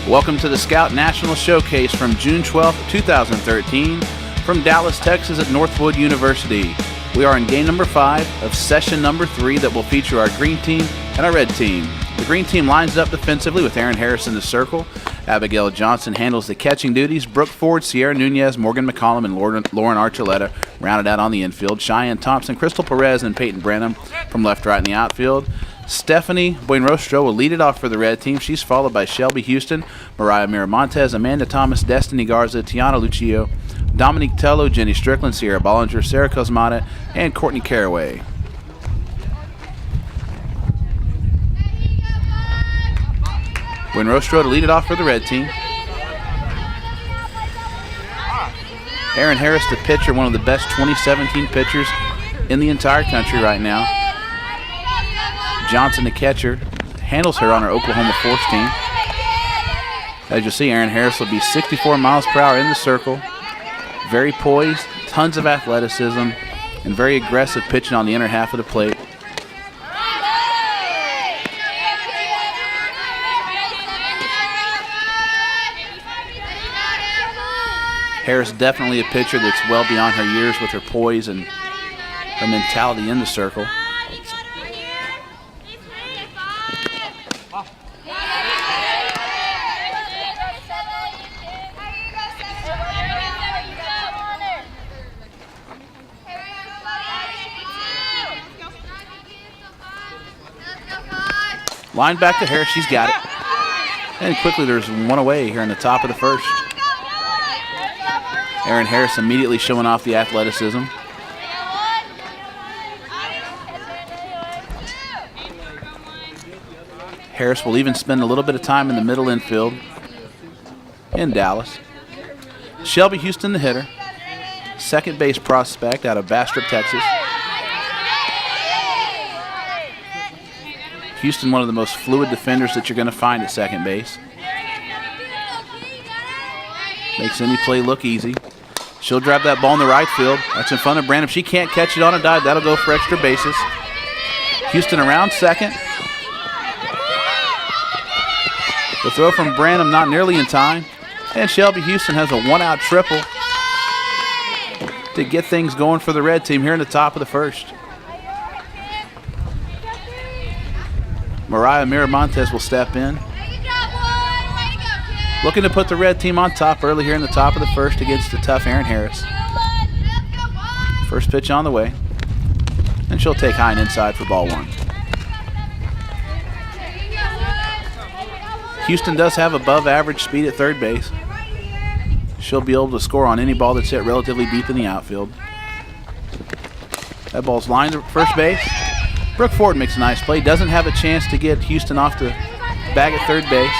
Welcome to the Scout National Showcase from June 12, 2013, from Dallas, Texas at Northwood University. We are in game number 5 of session number 3 that will feature our green team and our red team. The green team lines up defensively with Aaron Harris in the circle. Abigail Johnson handles the catching duties. Brooke Ford, Sierra Nunez, Morgan McCollum, and Lauren Archuleta rounded out on the infield. Cheyenne Thompson, Crystal Perez, and Peyton Branham from left to right in the outfield. Stephanie Buenrostro will lead it off for the red team. She's followed by Shelby Houston, Mariah Miramontes, Amanda Thomas, Destiny Garza, Tiana Lucio, Dominique Tello, Jenny Strickland, Sierra Bollinger, Sarah Cosmata, and Courtney Caraway. Buenrostro to lead it off for the red team. Aaron Harris, the pitcher, one of the best 2017 pitchers in the entire country right now. Johnson, the catcher, handles her on her Oklahoma Force team. As you'll see, Aaron Harris will be 64 miles per hour in the circle. Very poised, tons of athleticism, and very aggressive pitching on the inner half of the plate. Harris definitely a pitcher that's well beyond her years with her poise and her mentality in the circle. Line back to Harris, she's got it. And quickly there's one away here in the top of the first. Aaron Harris immediately showing off the athleticism. Harris will even spend a little bit of time in the middle infield in Dallas. Shelby Houston, the hitter. Second base prospect out of Bastrop, Texas. Houston, one of the most fluid defenders that you're going to find at second base. Makes any play look easy. She'll drive that ball in the right field. That's in front of Branham. If she can't catch it on a dive, that'll go for extra bases. Houston around second. The throw from Branham not nearly in time. And Shelby Houston has a one-out triple to get things going for the red team here in the top of the first. Mariah Miramontes will step in. Looking to put the red team on top early here in the top of the first against the tough Aaron Harris. First pitch on the way. And she'll take high and inside for ball 1. Houston does have above average speed at third base. She'll be able to score on any ball that's hit relatively deep in the outfield. That ball's lined to first base. Brooke Ford makes a nice play. Doesn't have a chance to get Houston off the bag at third base.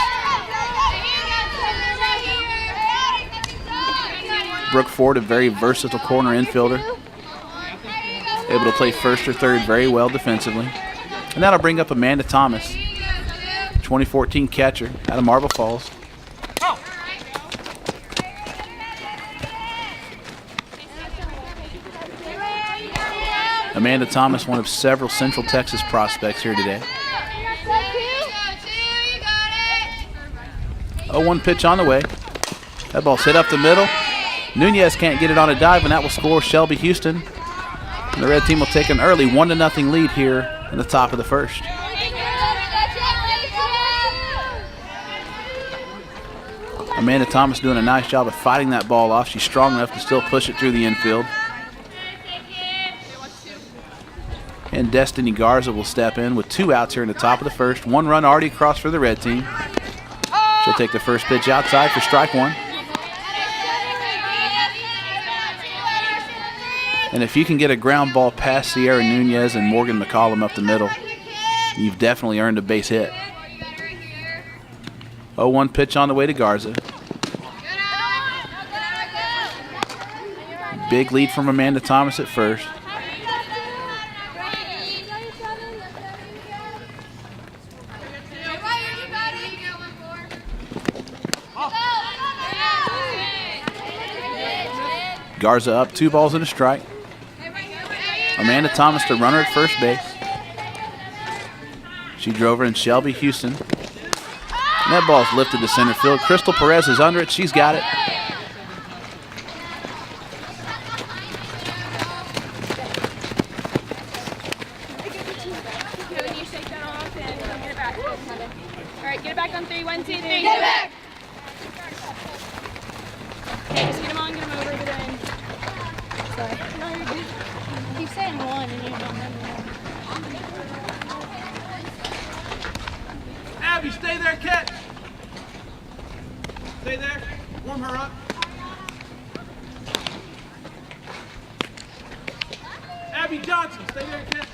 Brooke Ford, a very versatile corner infielder. Able to play first or third very well defensively. And that'll bring up Amanda Thomas, 2014 catcher out of Marble Falls. Amanda Thomas, one of several Central Texas prospects here today. 0-1 pitch on the way. That ball's hit up the middle. Nunez can't get it on a dive, and that will score Shelby Houston. And the red team will take an early 1-0 lead here in the top of the first. Amanda Thomas doing a nice job of fighting that ball off. She's strong enough to still push it through the infield. And Destiny Garza will step in with 2 outs here in the top of the first. 1 run already across for the red team. She'll take the first pitch outside for strike 1. And if you can get a ground ball past Sierra Nunez and Morgan McCollum up the middle, you've definitely earned a base hit. 0-1 pitch on the way to Garza. Big lead from Amanda Thomas at first. Garza up, 2 balls and a strike. Amanda Thomas the runner at first base. She drove her, and Shelby Houston That ball's lifted to center field. Crystal Perez is under it. She's got it. All right, get it back on 3. 1, 2, 3. Get it back. Okay, just get him on, get him over, get it in. Sorry. No, you're good. You keep saying 1 and you don't remember 1. Abby, stay there, catch. Stay there. Warm her up. Abby Johnson, stay there, catch.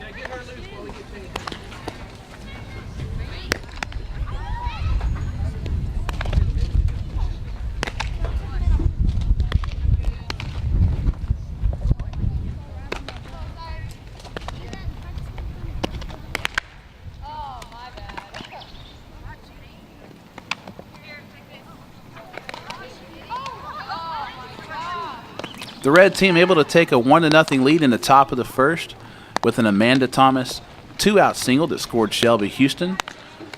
Yeah, get her loose while we get paid. The red team able to take a 1-0 lead in the top of the first with an Amanda Thomas 2-out single that scored Shelby Houston.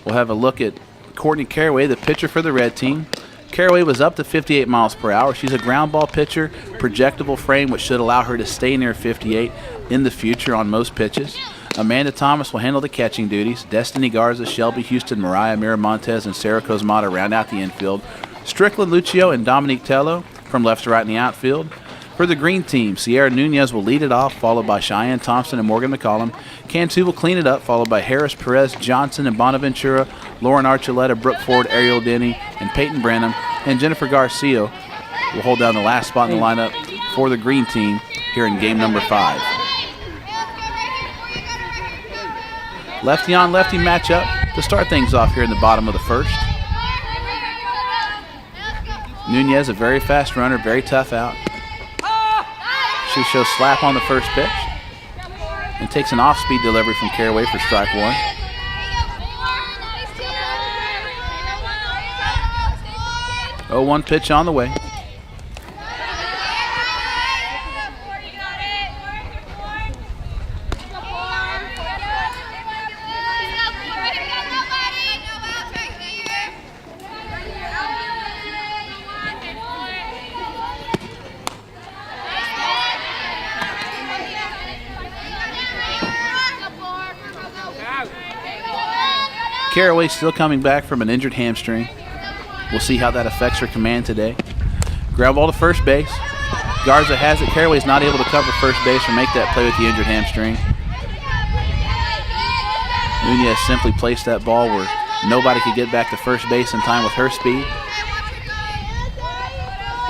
We'll have a look at Courtney Caraway, the pitcher for the red team. Caraway was up to 58 miles per hour. She's a ground ball pitcher, projectable frame, which should allow her to stay near 58 in the future on most pitches. Amanda Thomas will handle the catching duties. Destiny Garza, Shelby Houston, Mariah Miramontes, and Sarah Cosmata round out the infield. Strickland Lucio and Dominique Tello from left to right in the outfield. For the green team, Sierra Nunez will lead it off, followed by Cheyenne Thompson and Morgan McCollum. Cantu will clean it up, followed by Harris, Perez, Johnson, and Bonaventura, Lauren Archuleta, Brooke Ford, Ariel Denny, and Peyton Branham. And Jennifer Garcia will hold down the last spot in the lineup for the green team here in game number 5. Lefty on lefty matchup to start things off here in the bottom of the first. Nunez, a very fast runner, very tough out. She shows slap on the first pitch and takes an off-speed delivery from Caraway for strike 1. 0-1 pitch on the way. Caraway still coming back from an injured hamstring. We'll see how that affects her command today. Ground ball to first base. Garza has it. Caraway's not able to cover first base or make that play with the injured hamstring. Nunez simply placed that ball where nobody could get back to first base in time with her speed.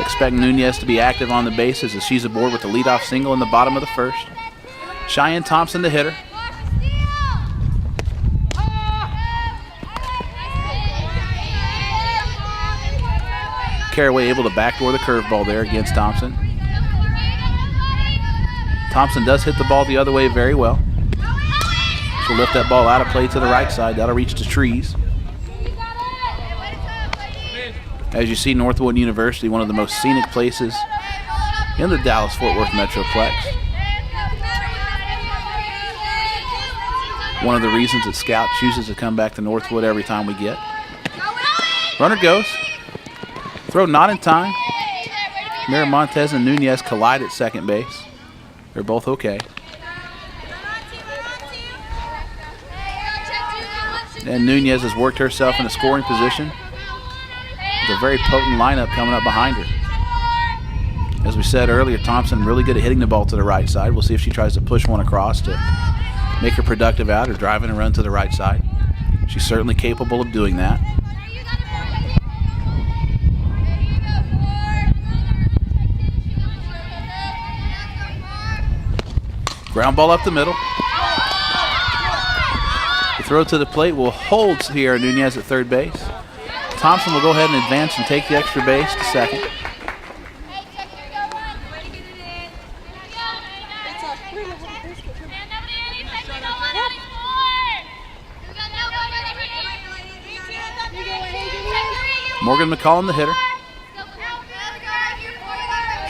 Expect Nunez to be active on the bases as she's aboard with the leadoff single in the bottom of the first. Cheyenne Thompson, the hitter. Caraway able to backdoor the curveball there against Thompson. Thompson does hit the ball the other way very well. She'll lift that ball out of play to the right side. That'll reach the trees. As you see, Northwood University, one of the most scenic places in the Dallas-Fort Worth Metroplex. One of the reasons that Scout chooses to come back to Northwood every time we get. Runner goes. Throw not in time. Miramontes and Nunez collide at second base. They're both okay. And Nunez has worked herself in a scoring position. With a very potent lineup coming up behind her. As we said earlier, Thompson really good at hitting the ball to the right side. We'll see if she tries to push one across to make her productive out or driving a run to the right side. She's certainly capable of doing that. Ground ball up the middle. The throw to the plate will hold Sierra Nunez at third base. Thompson will go ahead and advance and take the extra base to second. Morgan McCollum, the hitter.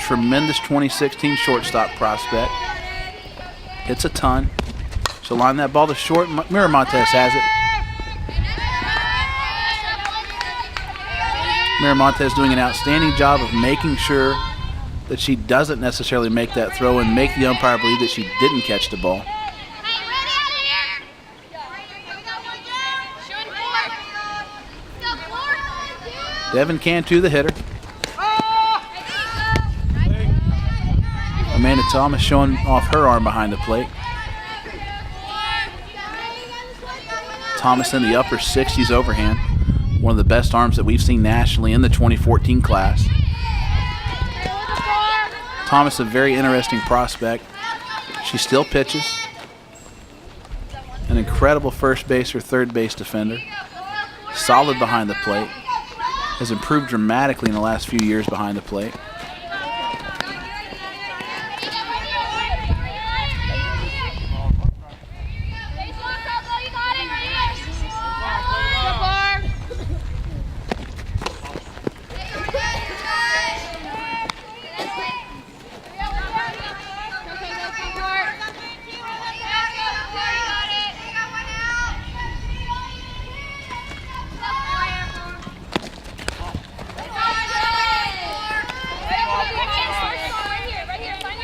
Tremendous 2016 shortstop prospect. Hits a ton. She'll line that ball to short. Miramontes has it. Miramontes doing an outstanding job of making sure that she doesn't necessarily make that throw and make the umpire believe that she didn't catch the ball. Devin Cantu, the hitter. Amanda Thomas showing off her arm behind the plate. Thomas in the upper 60s overhand. One of the best arms that we've seen nationally in the 2014 class. Thomas, a very interesting prospect. She still pitches. An incredible first base or third base defender. Solid behind the plate. Has improved dramatically in the last few years behind the plate.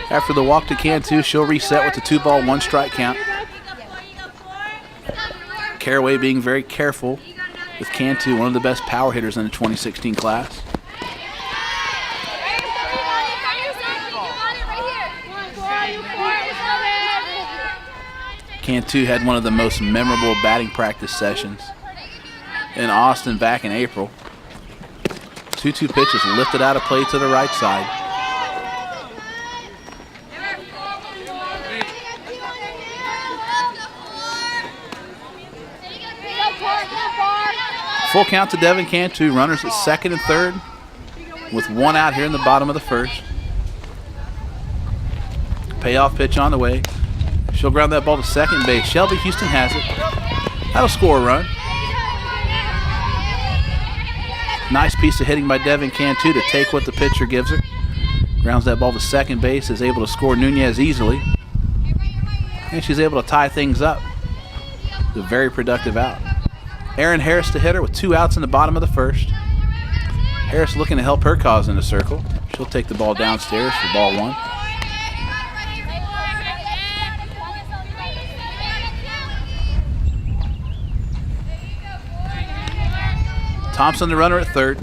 After the walk to Cantu, she'll reset with the 2-ball, 1-strike count. Caraway being very careful with Cantu, one of the best power hitters in the 2016 class. Cantu had one of the most memorable batting practice sessions in Austin back in April. 2-2 pitches lifted out of play to the right side. Full count to Devin Cantu. Runners at second and third with one out here in the bottom of the first. Payoff pitch on the way. She'll ground that ball to second base. Shelby Houston has it. That'll score a run. Nice piece of hitting by Devin Cantu to take what the pitcher gives her. Grounds that ball to second base, is able to score Nunez easily. And she's able to tie things up. A very productive out. Erin Harris, the hitter, with 2 outs in the bottom of the first. Harris looking to help her cause in the circle. She'll take the ball downstairs for ball 1. Thompson, the runner, at third.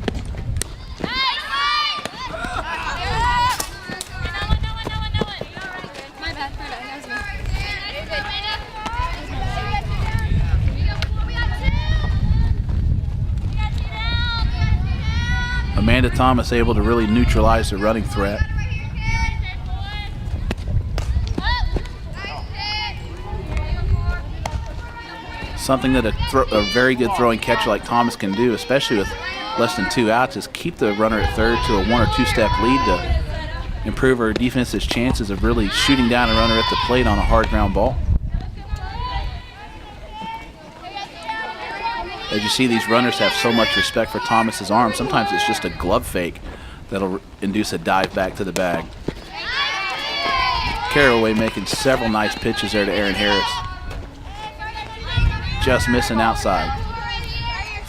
Amanda Thomas able to really neutralize the running threat. Something that a very good throwing catcher like Thomas can do, especially with less than 2 outs, is keep the runner at third to a 1 or 2 step lead to improve her defense's chances of really shooting down a runner at the plate on a hard ground ball. As you see, these runners have so much respect for Thomas's arm. Sometimes it's just a glove fake that'll induce a dive back to the bag. Caraway making several nice pitches there to Erin Harris. Just missing outside.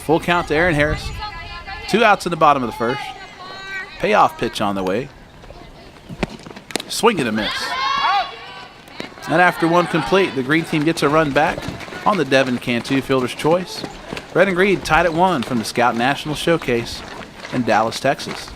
Full count to Erin Harris. 2 outs in the bottom of the first. Payoff pitch on the way. Swing and a miss. And after 1 complete, the green team gets a run back on the Devin Cantu fielder's choice. Red and green tied at 1 from the Scout National Showcase in Dallas, Texas.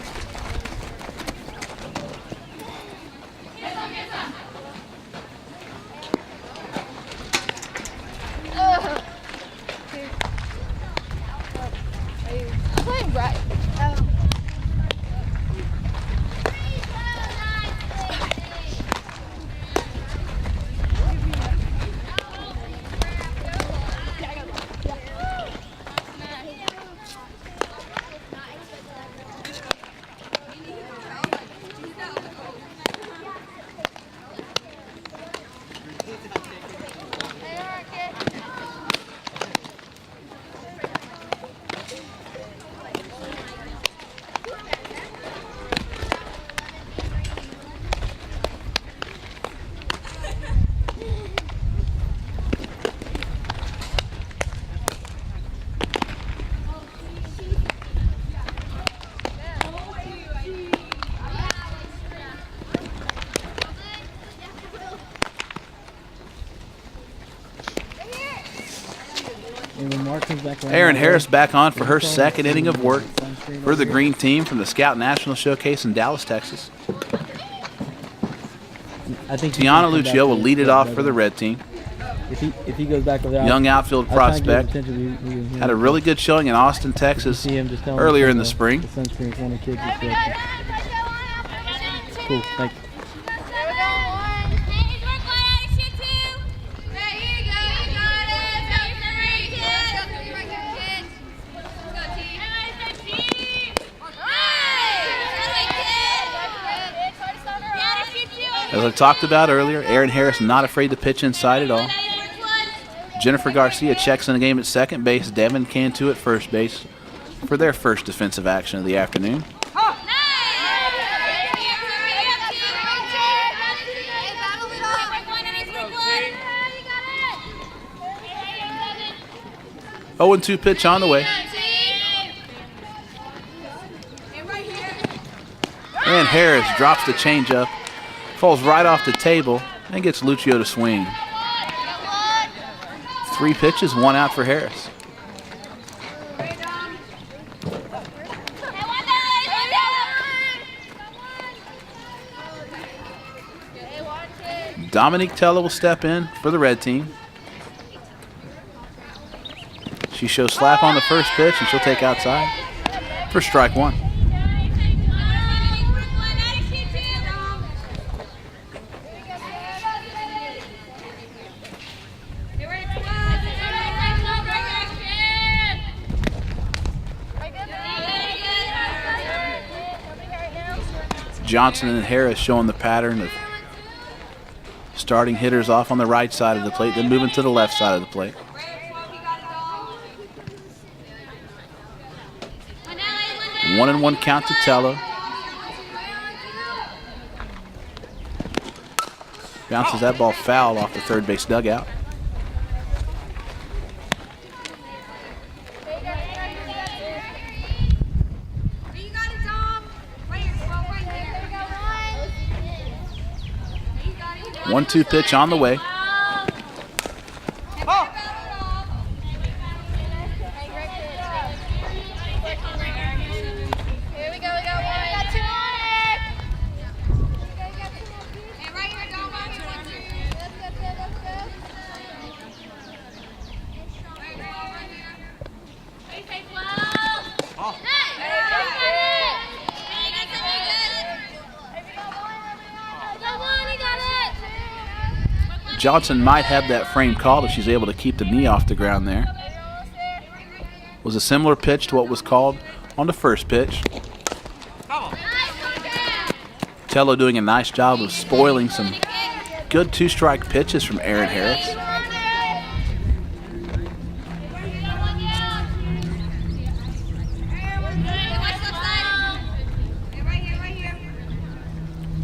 Erin Harris back on for her second inning of work for the green team from the Scout National Showcase in Dallas, Texas. Tiana Lucio will lead it off for the red team. If he goes back over there, young outfield prospect. Had a really good showing in Austin, Texas earlier in the spring. Cool, thank you. As I talked about earlier, Erin Harris not afraid to pitch inside at all. Jennifer Garcia checks in the game at second base. Devin Cantu at first base for their first defensive action of the afternoon. Oh, 0-2 pitch on the way. And Harris drops the changeup, falls right off the table, and gets Lucio to swing. 3 pitches, 1 out for Harris. Dominique Tello will step in for the red team. She shows slap on the first pitch, and she'll take outside for strike 1. Johnson and Harris showing the pattern of starting hitters off on the right side of the plate, then moving to the left side of the plate. One and 1 count to Tello. Bounces that ball foul off the third base dugout. One, 2 pitch on the way. Johnson might have that frame called if she's able to keep the knee off the ground there. Was a similar pitch to what was called on the first pitch. Tello doing a nice job of spoiling some good 2-strike pitches from Erin Harris.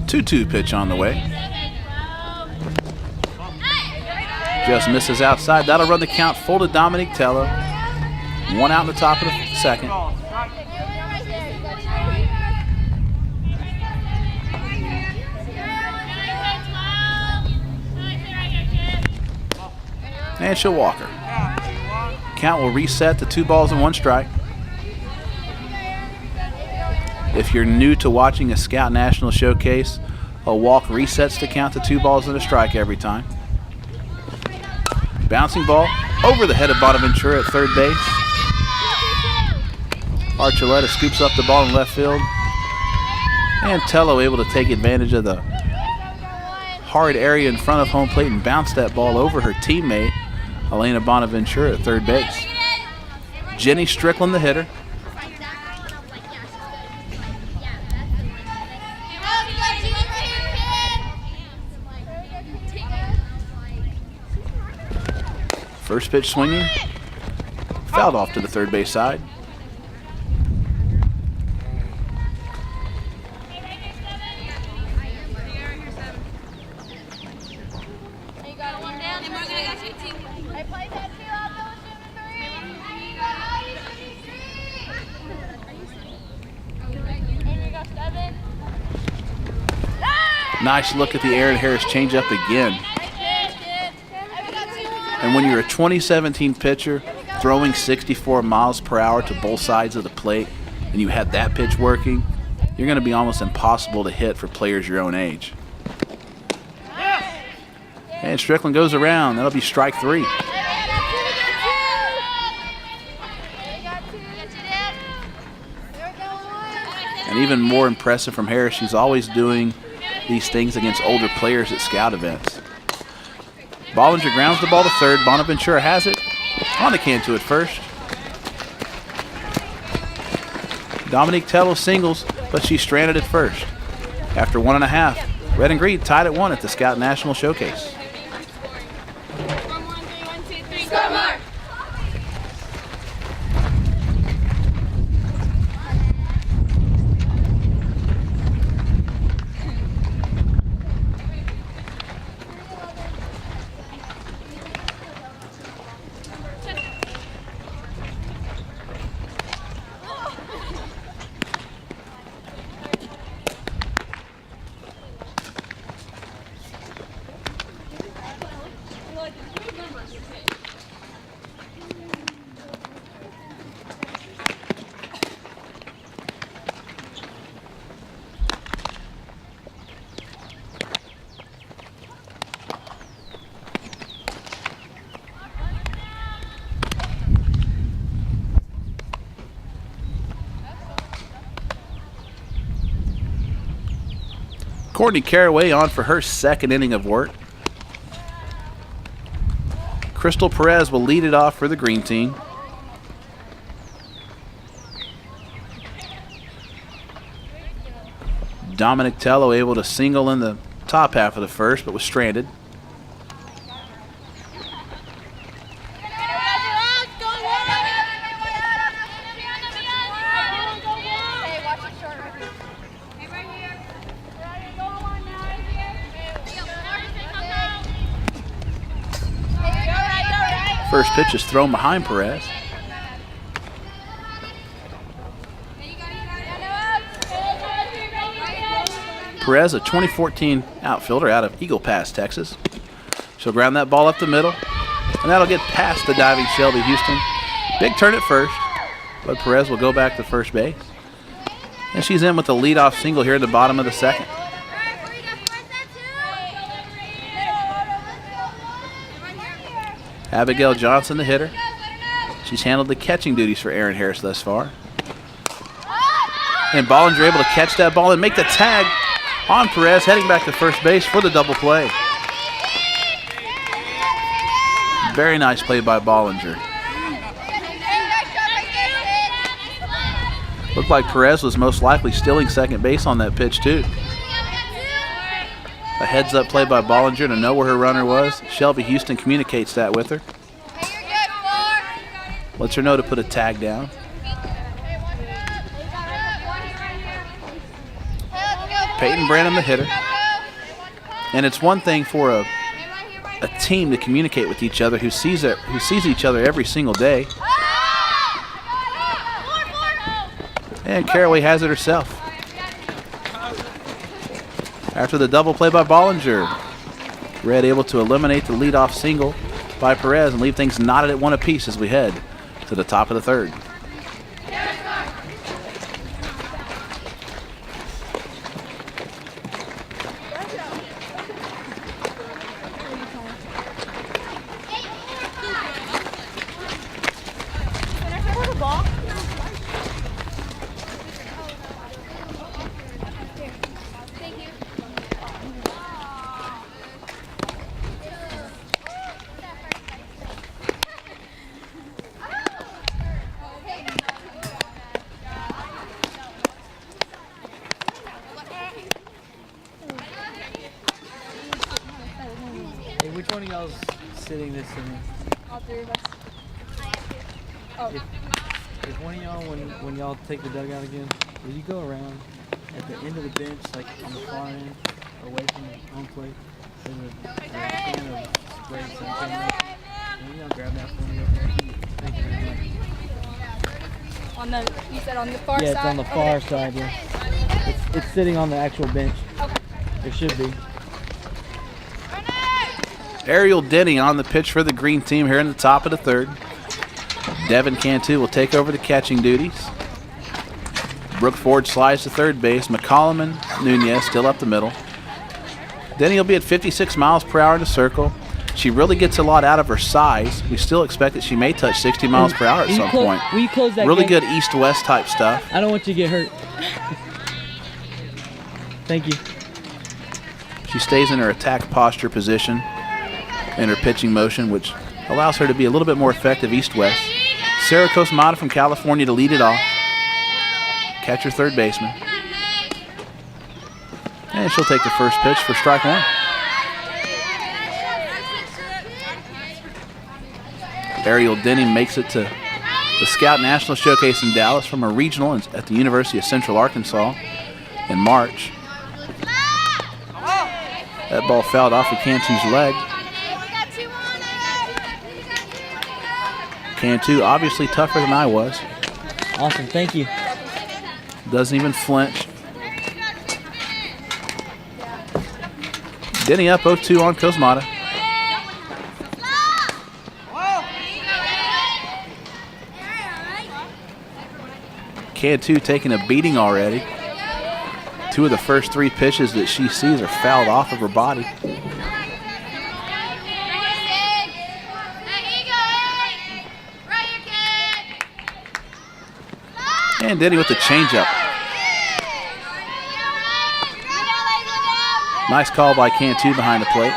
Two pitch on the way. Just misses outside. That'll run the count full to Dominique Tello. 1 out in the top of the second. And she'll walk her. Count will reset to 2 balls and 1 strike. If you're new to watching a Scout National Showcase, a walk resets the count to 2 balls and a strike every time. Bouncing ball over the head of Bonaventura at third base. Archuleta scoops up the ball in left field. And Tello able to take advantage of the hard area in front of home plate and bounce that ball over her teammate, Elena Bonaventura at third base. Jenny Strickland, the hitter. First pitch swinging, fouled off to the third base side. Nice look at the Erin Harris changeup again. And when you're a 2017 pitcher throwing 64 miles per hour to both sides of the plate and you had that pitch working, you're going to be almost impossible to hit for players your own age. And Strickland goes around. That'll be strike 3. And even more impressive from Harris, she's always doing these things against older players at scout events. Bollinger grounds the ball to third. Bonaventura has it. On the Cantu at first. Dominique Tello singles, but she's stranded at first. After 1.5, Red and Green tied at 1 at the Scout National Showcase. Courtney Caraway on for her second inning of work. Crystal Perez will lead it off for the green team. Dominic Tello able to single in the top half of the first, but was stranded. First pitch is thrown behind Perez. Perez, a 2014 outfielder out of Eagle Pass, Texas. She'll ground that ball up the middle, and that'll get past the diving Shelby Houston. Big turn at first, but Perez will go back to first base. And she's in with the leadoff single here at the bottom of the second. Abigail Johnson, the hitter. She's handled the catching duties for Aaron Harris thus far. And Bollinger able to catch that ball and make the tag on Perez, heading back to first base for the double play. Very nice play by Bollinger. Looked like Perez was most likely stealing second base on that pitch too. A heads-up play by Bollinger to know where her runner was. Shelby Houston communicates that with her. Lets her know to put a tag down. Peyton Branham, the hitter. And it's one thing for a team to communicate with each other who sees each other every single day. And Caraway has it herself. After the double play by Bollinger, Red able to eliminate the leadoff single by Perez and leave things knotted at 1 apiece as we head to the top of the third. Which one of y'all's sitting this inning? All 3 of us. If one of y'all, when y'all take the dugout again, will you go around at the end of the bench, like on the far end, away from the home plate, there's a can of spray something. Will y'all grab that for me over there? Thank you very much. You said on the far side? Yeah, it's on the far side, yeah. It's sitting on the actual bench. Okay. There should be. Ariel Denny on the pitch for the green team here in the top of the third. Devin Cantu will take over the catching duties. Brooke Ford slides to third base. McCollum and Nunez still up the middle. Denny will be at 56 miles per hour in the circle. She really gets a lot out of her size. We still expect that she may touch 60 miles per hour at some point. Will you close that really gate? good east-west type stuff. I don't want you to get hurt. Thank you. She stays in her attack posture position in her pitching motion, which allows her to be a little bit more effective east-west. Sarah Cosmata from California to lead it off. Catcher, third baseman. And she'll take the first pitch for strike one. Ariel Denny makes it to the Scout National Showcase in Dallas from a regional at the University of Central Arkansas in March. That ball fouled off of Cantu's leg. Cantu obviously tougher than I was. Awesome, thank you. Doesn't even flinch. Denny up 0-2 on Cosmata. Cantu taking a beating already. Two of the first three pitches that she sees are fouled off of her body. And Denny with the changeup. Nice call by Cantu behind the plate.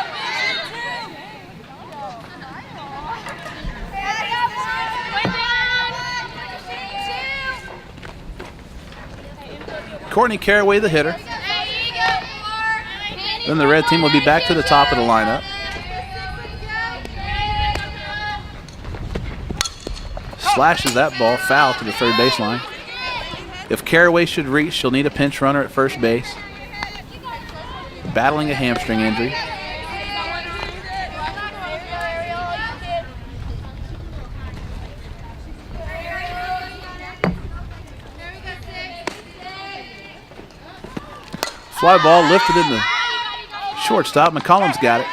Courtney Caraway, the hitter. Then the red team will be back to the top of the lineup. Slashes that ball foul to the third baseline. If Caraway should reach, she'll need a pinch runner at first base. Battling a hamstring injury. Fly ball lifted in the shortstop. McCollum's got it.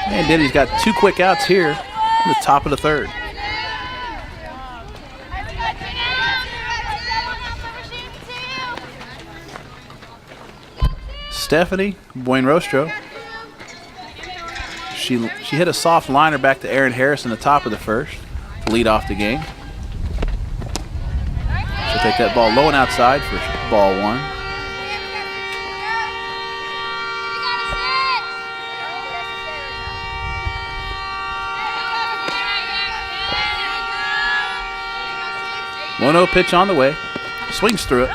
And Denny's got two quick outs here in the top of the third. Stephanie Buenrostro. She hit a soft liner back to Erin Harris in the top of the first to lead off the game. She'll take that ball low and outside for ball one. One-0 pitch on the way. Swings through it.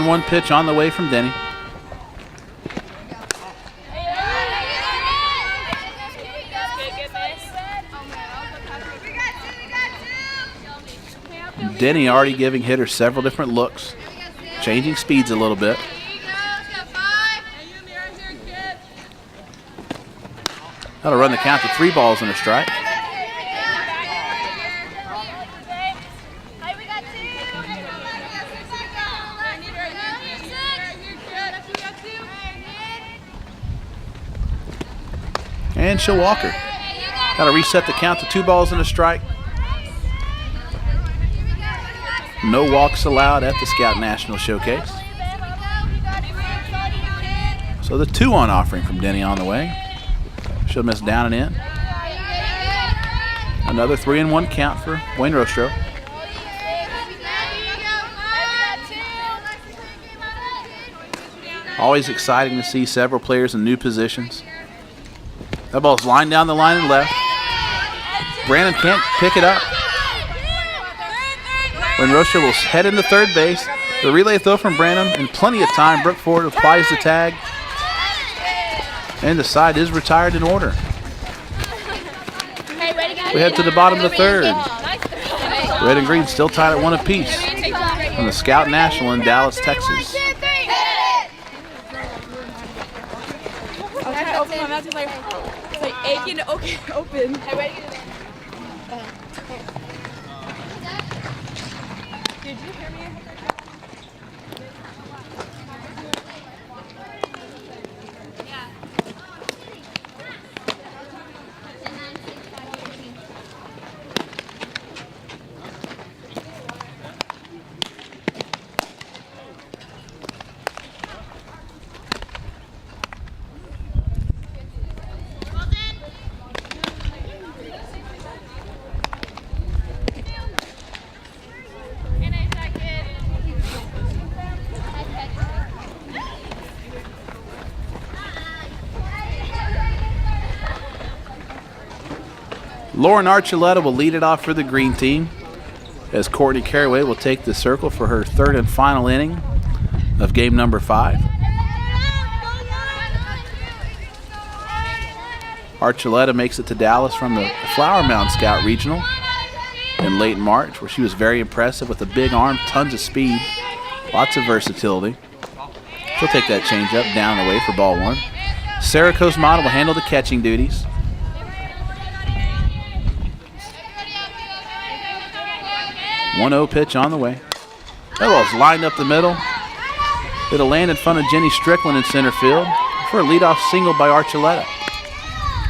One pitch on the way from Denny. Denny already giving hitters several different looks, changing speeds a little bit. That'll run the count to 3 balls and a strike. And she'll walk her. Got to reset the count to 2 balls and a strike. No walks allowed at the Scout National Showcase. So the 2-1 offering from Denny on the way. She'll miss down and in. Another 3-1 count for Buenrostro. Always exciting to see several players in new positions. That ball's lined down the line and left. Brandon can't pick it up. Buenrostro will head into third base. The relay throw from Brandon in plenty of time. Brooke Ford applies the tag. And the side is retired in order. We head to the bottom of the third. Red and green still tied at 1 apiece from the Scout National in Dallas, Texas. Open my mouth. It's like aching to open. Did you hear me? Lauren Archuleta will lead it off for the green team as Courtney Caraway will take the circle for her third and final inning of game number 5. Archuleta makes it to Dallas from the Flower Mound Scout Regional in late March, where she was very impressive with a big arm, tons of speed, lots of versatility. She'll take that changeup down and away for ball 1. Sarah Cosmata will handle the catching duties. 1-0 pitch on the way. That ball's lined up the middle. It'll land in front of Jenny Strickland in center field for a leadoff single by Archuleta.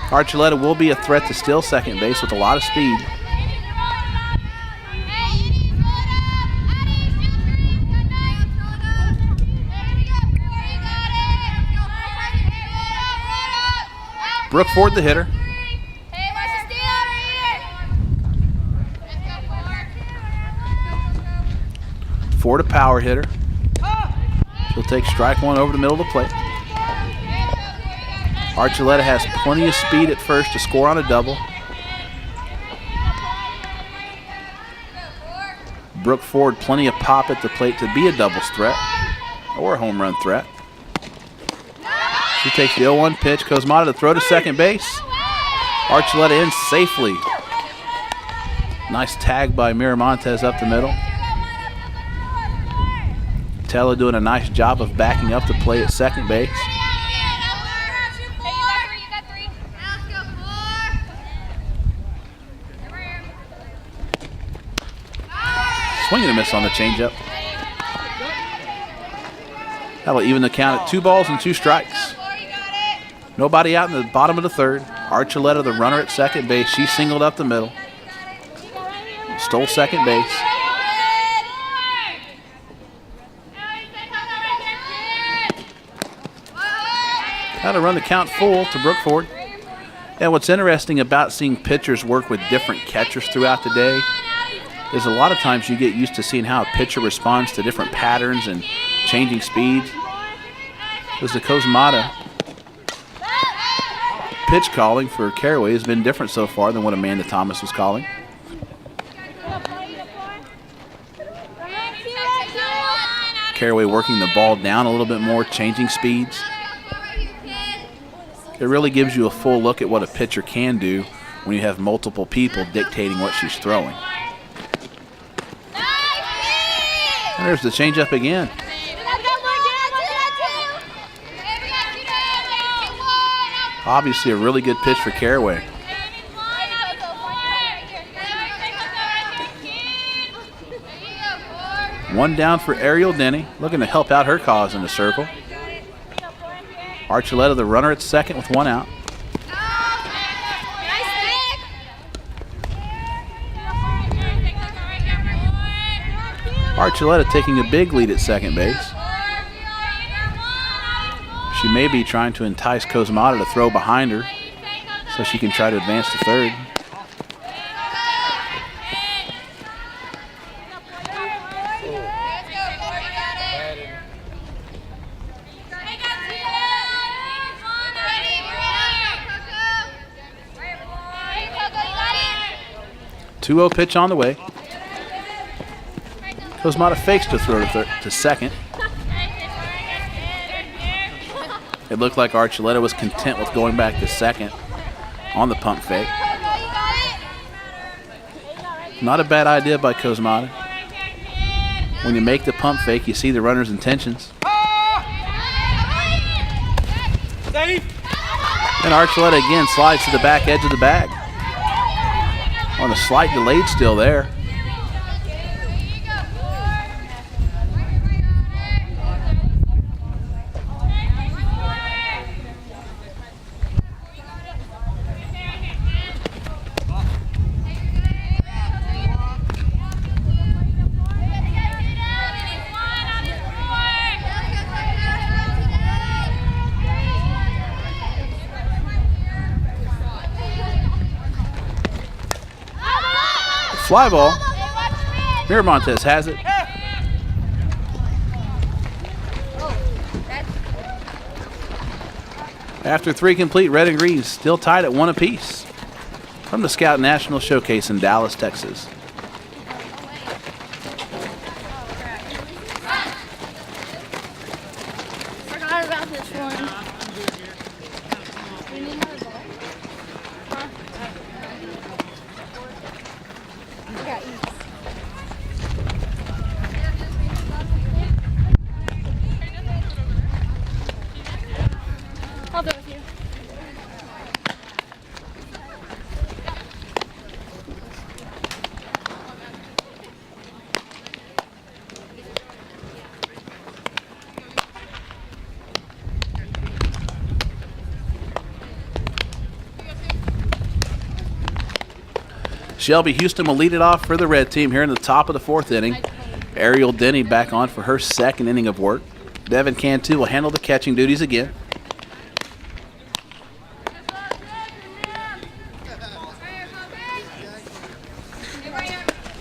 Archuleta will be a threat to steal second base with a lot of speed. Brooke Ford, the hitter. Ford, a power hitter. She'll take strike 1 over the middle of the plate. Archuleta has plenty of speed at first to score on a double. Brooke Ford, plenty of pop at the plate to be a doubles threat or a home run threat. She takes the 0-1 pitch. Cosmata to throw to second base. Archuleta in safely. Nice tag by Miramontes up the middle. Tella doing a nice job of backing up the play at second base. Swing and a miss on the changeup. That will even the count at 2 balls and 2 strikes. Nobody out in the bottom of the third. Archuleta, the runner at second base. She singled up the middle. Stole second base. How to run the count full to Brooke Ford. And what's interesting about seeing pitchers work with different catchers throughout the day is a lot of times you get used to seeing how a pitcher responds to different patterns and changing speeds. Because the Cosmata pitch calling for Caraway has been different so far than what Amanda Thomas was calling. Caraway working the ball down a little bit more, changing speeds. It really gives you a full look at what a pitcher can do when you have multiple people dictating what she's throwing. And there's the changeup again. Obviously a really good pitch for Caraway. One down for Ariel Denny, looking to help out her cause in the circle. Archuleta, the runner at second with 1 out. Archuleta taking a big lead at second base. She may be trying to entice Cosmata to throw behind her so she can try to advance to third. Two-0 pitch on the way. Cosmata fakes to throw to second. It looked like Archuleta was content with going back to second on the pump fake. Not a bad idea by Cosmata. When you make the pump fake, you see the runner's intentions. And Archuleta again slides to the back edge of the bag. On a slight delayed still there. Fly ball. Miramontes has it. After 3 complete, red and green still tied at 1 apiece. From the Scout National Showcase in Dallas, Texas. Forgot about this one. We need another ball. Huh? Yeah, eats. I'll go with you. Shelby Houston will lead it off for the red team here in the top of the 4th inning. Ariel Denny back on for her 2nd inning of work. Devin Cantu will handle the catching duties again.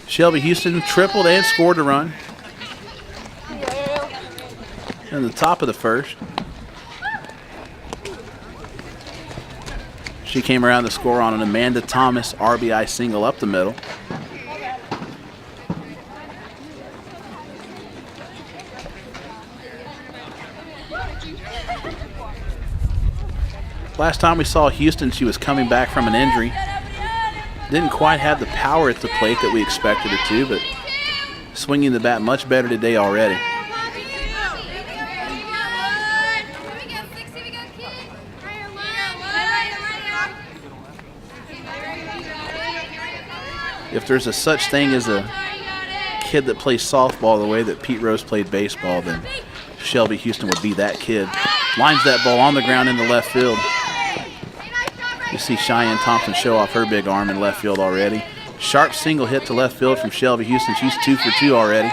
Shelby Houston tripled and scored a run in the top of the 1st. She came around to score on an Amanda Thomas RBI single up the middle. Last time we saw Houston, she was coming back from an injury. Didn't quite have the power at the plate that we expected it to, but swinging the bat much better today already. If there's a such thing as a kid that plays softball the way that Pete Rose played baseball, then Shelby Houston would be that kid. Lines that ball on the ground in the left field. You see Cheyenne Thompson show off her big arm in left field already. Sharp single hit to left field from Shelby Houston. She's 2 for 2 already.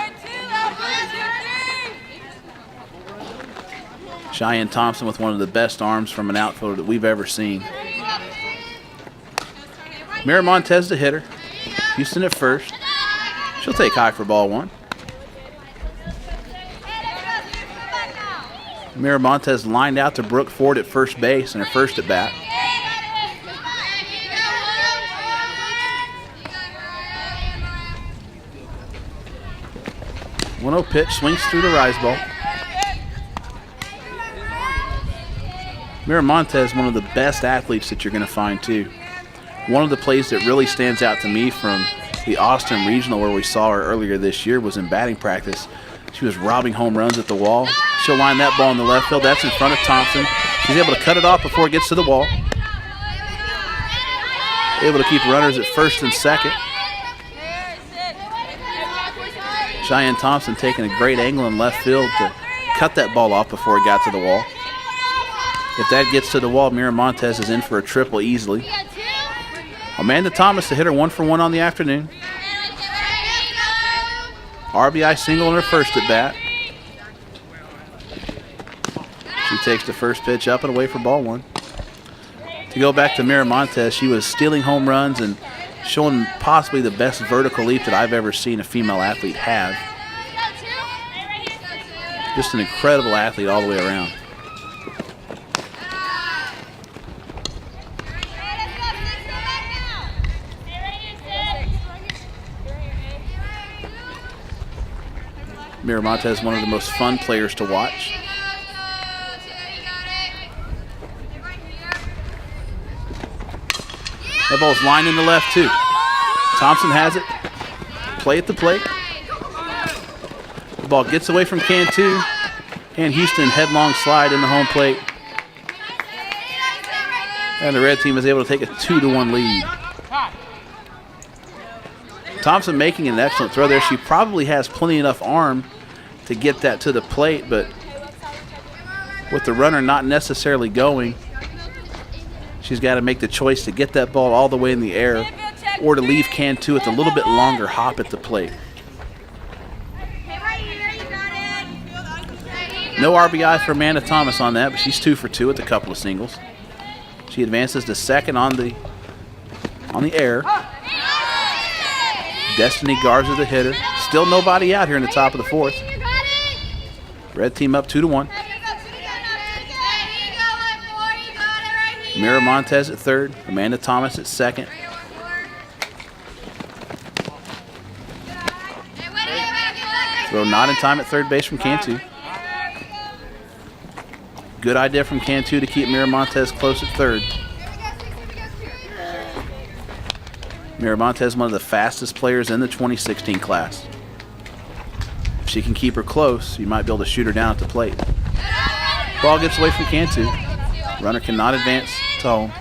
Cheyenne Thompson with one of the best arms from an outfielder that we've ever seen. Miramontes the hitter. Houston at first. She'll take high for ball 1. Miramontes lined out to Brooke Ford at first base in her first at bat. 1-0 pitch, swings through the rise ball. Miramontes, one of the best athletes that you're going to find too. One of the plays that really stands out to me from the Austin Regional where we saw her earlier this year was in batting practice. She was robbing home runs at the wall. She'll line that ball in the left field. That's in front of Thompson. She's able to cut it off before it gets to the wall. Able to keep runners at first and second. Cheyenne Thompson taking a great angle in left field to cut that ball off before it got to the wall. If that gets to the wall, Miramontes is in for a triple easily. Amanda Thomas, the hitter, 1 for 1 on the afternoon. RBI single in her first at bat. She takes the first pitch up and away for ball 1. To go back to Miramontes, she was stealing home runs and showing possibly the best vertical leap that I've ever seen a female athlete have. Just an incredible athlete all the way around. Miramontes, one of the most fun players to watch. That ball's lined in the left too. Thompson has it. Play at the plate. The ball gets away from Cantu. And Houston headlong slide in the home plate. And the red team is able to take a 2-1 lead. Thompson making an excellent throw there. She probably has plenty enough arm to get that to the plate, but with the runner not necessarily going, she's got to make the choice to get that ball all the way in the air or to leave Cantu with a little bit longer hop at the plate. No RBI for Amanda Thomas on that, but she's 2 for 2 with a couple of singles. She advances to second on the air. Destiny Garza, the hitter. Still nobody out here in the top of the fourth. Red team up 2-1. Mira Montez at third. Amanda Thomas at second. Throw not in time at third base from Cantu. Good idea from Cantu to keep Mira Montez close at third. Mira Montez, one of the fastest players in the 2016 class. If she can keep her close, you might be able to shoot her down at the plate. Ball gets away from Cantu. Runner cannot advance to home.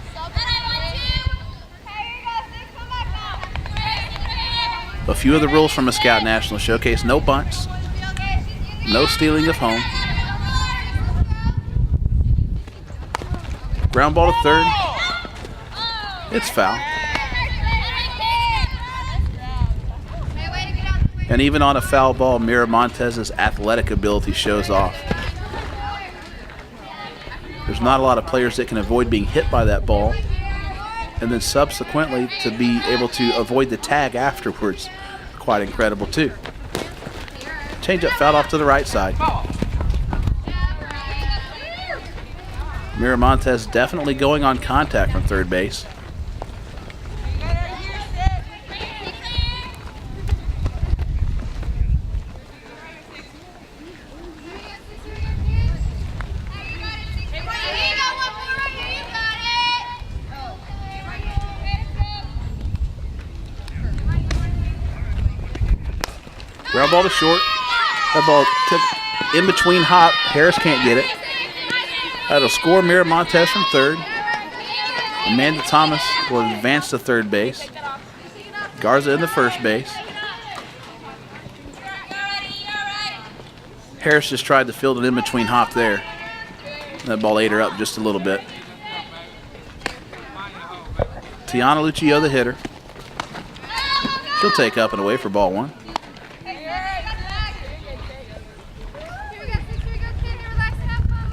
A few of the rules from a Scout National Showcase: no bunts, no stealing of home. Ground ball to third. It's foul. And even on a foul ball, Mira Montez's athletic ability shows off. There's not a lot of players that can avoid being hit by that ball and then subsequently to be able to avoid the tag afterwards. Quite incredible too. Change up fouled off to the right side. Mira Montez definitely going on contact from third base. Ground ball to short. That ball took in between hop. Harris can't get it. That'll score Mira Montez from third. Amanda Thomas will advance to third base. Garza in the first base. Harris just tried to field an in between hop there. That ball ate her up just a little bit. Tiana Lucio, the hitter. She'll take up and away for ball one.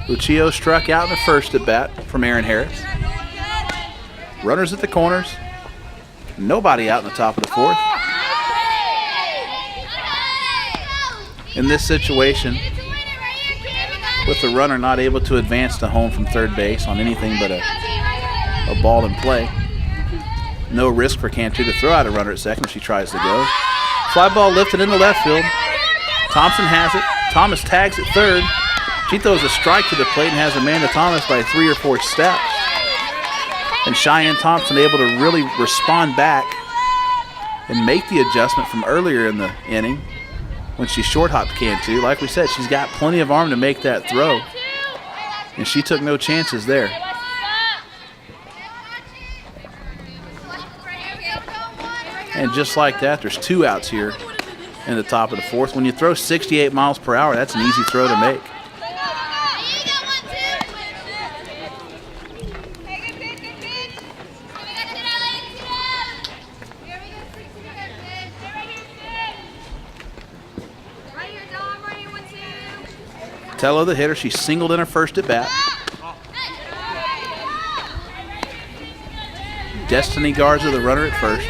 Lucio struck out in the first at bat from Aaron Harris. Runners at the corners. Nobody out in the top of the fourth. In this situation, with the runner not able to advance to home from third base on anything but a ball in play, no risk for Cantu to throw out a runner at second if she tries to go. Fly ball lifted into left field. Thompson has it. Thomas tags at third. She throws a strike to the plate and has Amanda Thomas by 3 or 4 steps. And Cheyenne Thompson able to really respond back and make the adjustment from earlier in the inning when she short hopped Cantu. Like we said, she's got plenty of arm to make that throw. And she took no chances there. And just like that, there's 2 outs here in the top of the fourth. When you throw 68 miles per hour, that's an easy throw to make. Tello, the hitter, she singled in her first at bat. Destiny Garza, the runner at first.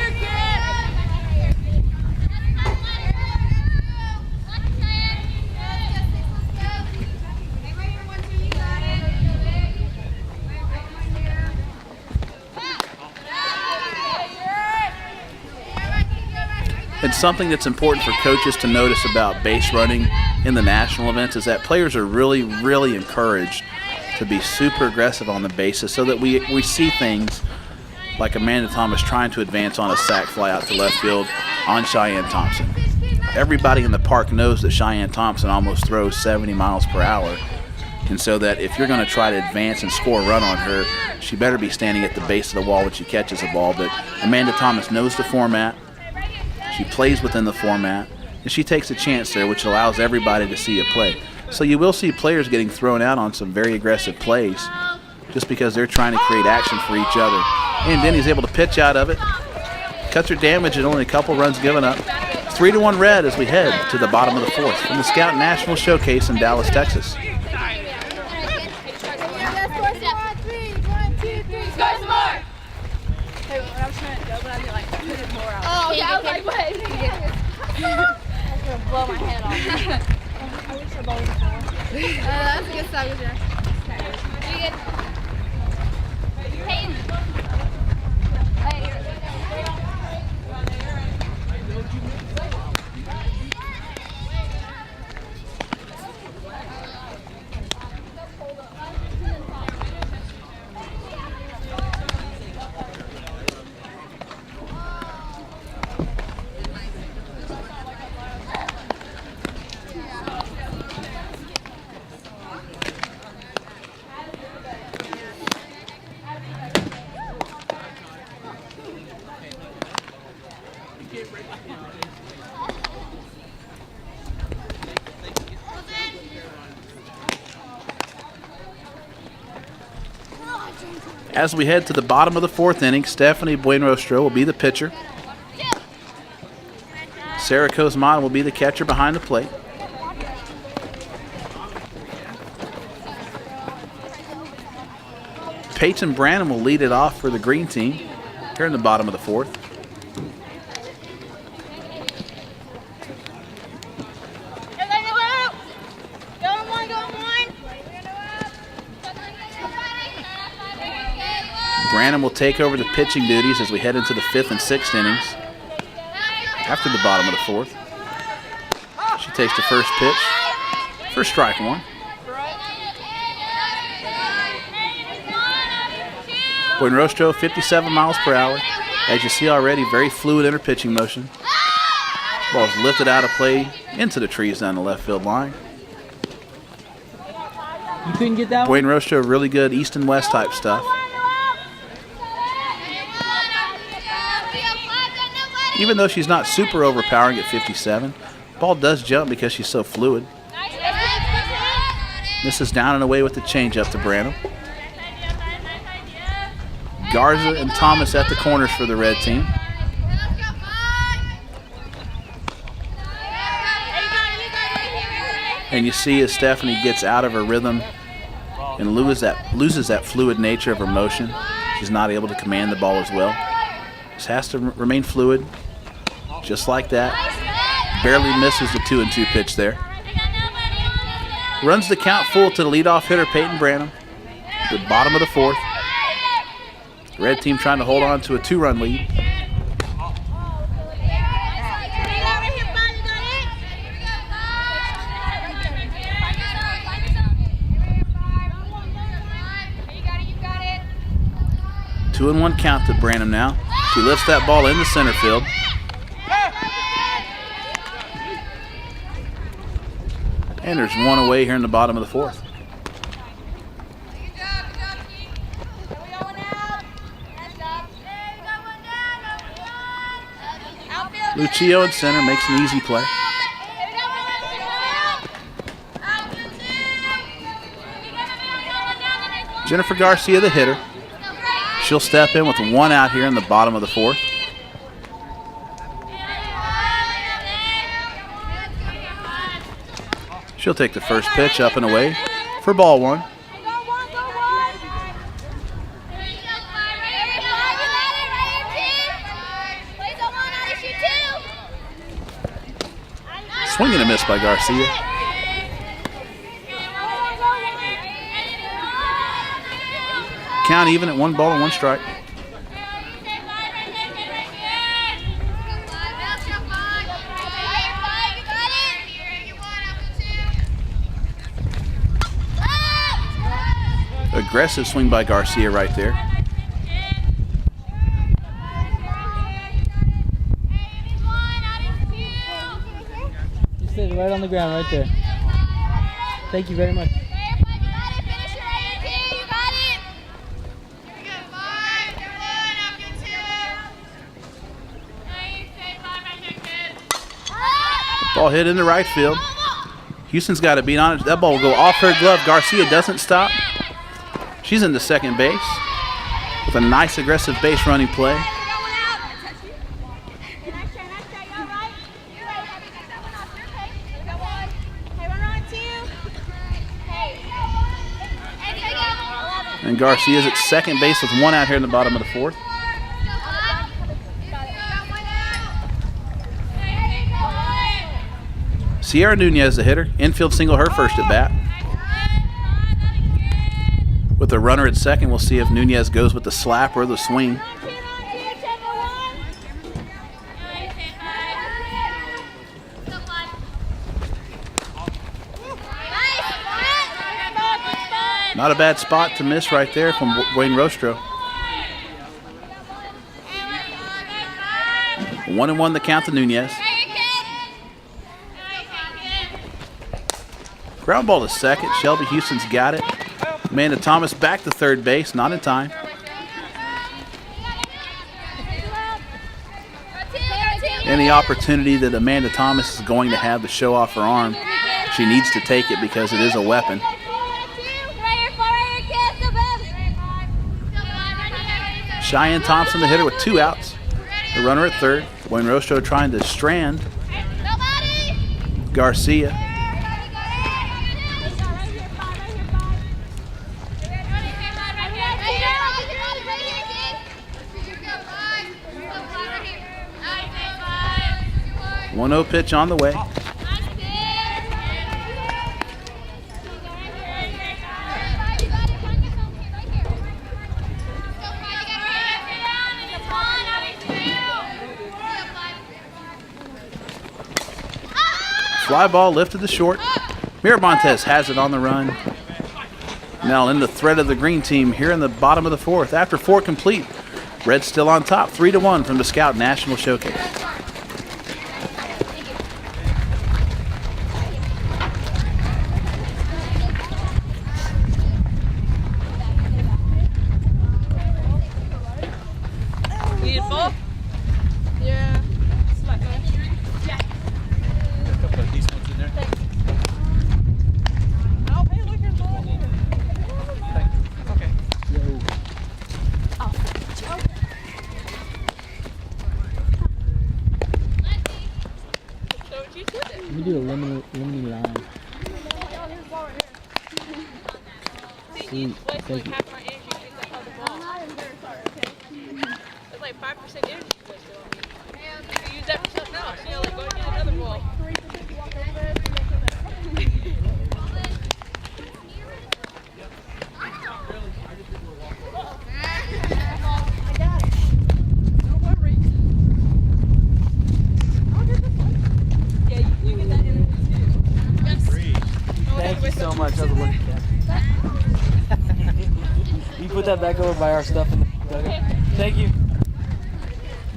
And something that's important for coaches to notice about base running in the national events is that players are really, really encouraged to be super aggressive on the bases so that we see things like Amanda Thomas trying to advance on a sac fly out to left field on Cheyenne Thompson. Everybody in the park knows that Cheyenne Thompson almost throws 70 miles per hour. And so that if you're going to try to advance and score a run on her, she better be standing at the base of the wall when she catches the ball. But Amanda Thomas knows the format. She plays within the format, and she takes a chance there, which allows everybody to see a play. So you will see players getting thrown out on some very aggressive plays just because they're trying to create action for each other. And Denny's able to pitch out of it. Cuts her damage and only a couple runs given up. 3-1 Red as we head to the bottom of the fourth from the Scout National Showcase in Dallas, Texas. Oh, yeah, I was like, wait. gonna blow my head off. I wish the ball was falling. That's a good stop, Jack. You good? Peyton. As we head to the bottom of the 4th inning, Stephanie Buenrostro will be the pitcher. Sarah Kozman will be the catcher behind the plate. Peyton Branham will lead it off for the green team here in the bottom of the 4th. Branham will take over the pitching duties as we head into the 5th and 6th innings. After the bottom of the 4th, she takes the first pitch for strike 1. Buenrostro, 57 miles per hour. As you see already, very fluid in her pitching motion. Ball's lifted out of play into the trees down the left field line. You couldn't get that one? Buenrostro, really good east and west type stuff. Even though she's not super overpowering at 57, ball does jump because she's so fluid. This is down and away with the changeup to Branham. Garza and Thomas at the corners for the red team. And you see as Stephanie gets out of her rhythm and loses that fluid nature of her motion, she's not able to command the ball as well. Just has to remain fluid, just like that. Barely misses the 2-2 pitch there. Runs the count full to the leadoff hitter, Peyton Branham. The bottom of the 4th. Red team trying to hold on to a 2-run lead. Two and 1 count to Branham now. She lifts that ball into center field. And there's one away here in the bottom of the 4th. Lucio in center makes an easy play. Jennifer Garcia, the hitter. She'll step in with 1 out here in the bottom of the 4th. She'll take the first pitch up and away for ball 1. Swing and a miss by Garcia. Count even at 1 ball and 1 strike. Aggressive swing by Garcia right there. You sit right on the ground right there. Thank you very much. Ball hit into right field. Houston's got to beat on it. That ball will go off her glove. Garcia doesn't stop. She's into second base with a nice aggressive base running play. And Garcia's at second base with 1 out here in the bottom of the 4th. Sierra Nunez, the hitter. Infield single, her first at bat. With a runner at second, we'll see if Nunez goes with the slap or the swing. Not a bad spot to miss right there from Wayne Rostro. 1-1 the count to Nunez. Ground ball to second. Shelby Houston's got it. Amanda Thomas back to third base, not in time. Any opportunity that Amanda Thomas is going to have to show off her arm, she needs to take it because it is a weapon. Cheyenne Thompson, the hitter, with 2 outs. The runner at third. Wayne Rostro trying to strand Garcia. One 1-0 pitch on the way. Fly ball lifted to short. Miramontes has it on the run. Now in the threat of the green team here in the bottom of the fourth. After 4 complete, Reds still on top, 3-1 from the Scout National Showcase. We do a limited line. See, take it. It's like 5% energy wasted on me. You can use that for something else. You know, like go get another ball. Thank you so much. I was looking at that. You put that back over by our stuff in the dugout. Thank you.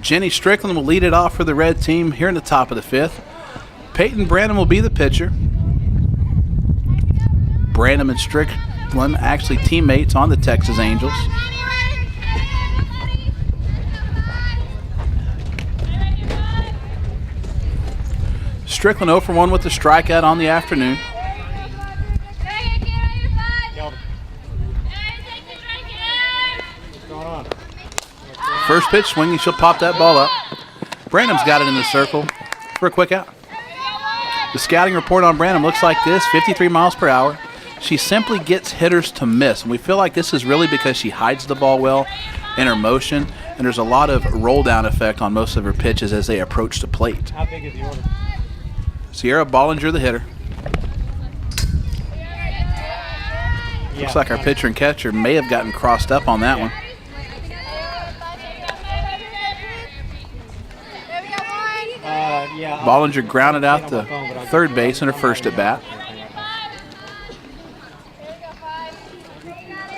Jenny Strickland will lead it off for the red team here in the top of the 5th. Peyton Branham will be the pitcher. Branham and Strickland actually teammates on the Texas Angels. Strickland 0 for 1 with the strikeout on the afternoon. First pitch swinging, she'll pop that ball up. Branham's got it in the circle for a quick out. The scouting report on Branham looks like this, 53 miles per hour. She simply gets hitters to miss, and we feel like this is really because she hides the ball well in her motion, and there's a lot of roll-down effect on most of her pitches as they approach the plate. How big is the order? Sierra Bollinger, the hitter. Looks like our pitcher and catcher may have gotten crossed up on that one. Bollinger grounded out the third base in her first at bat.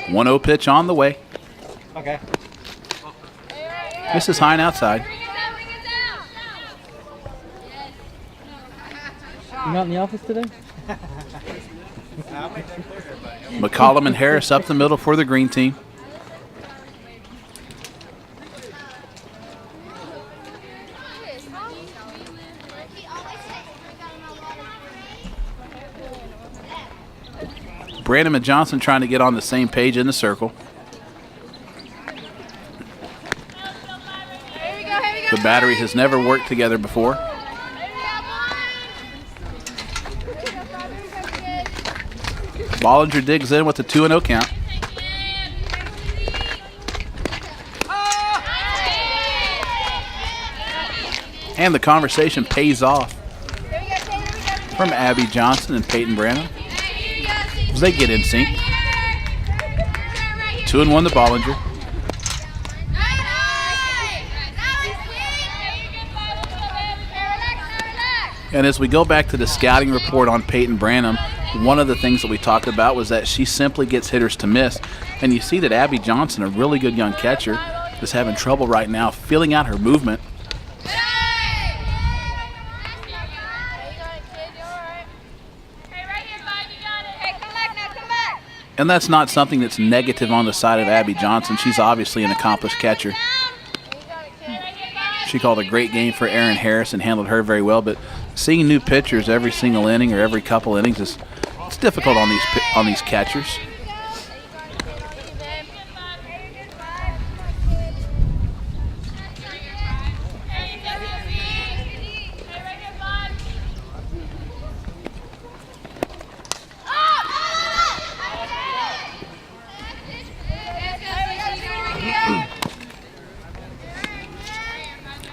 1-0 pitch on the way. Okay. This is high and outside. You not in the office today? McCollum and Harris up the middle for the green team. Branham and Johnson trying to get on the same page in the circle. The battery has never worked together before. Bollinger digs in with the 2-0 count. And the conversation pays off. from Abby Johnson and Peyton Branham as they get in sync. 2-1 to Bollinger. And as we go back to the scouting report on Peyton Branham, one of the things that we talked about was that she simply gets hitters to miss. And you see that Abby Johnson, a really good young catcher, is having trouble right now feeling out her movement. And that's not something that's negative on the side of Abby Johnson. She's obviously an accomplished catcher. She called a great game for Erin Harris and handled her very well, but seeing new pitchers every single inning or every couple innings it's difficult on these catchers.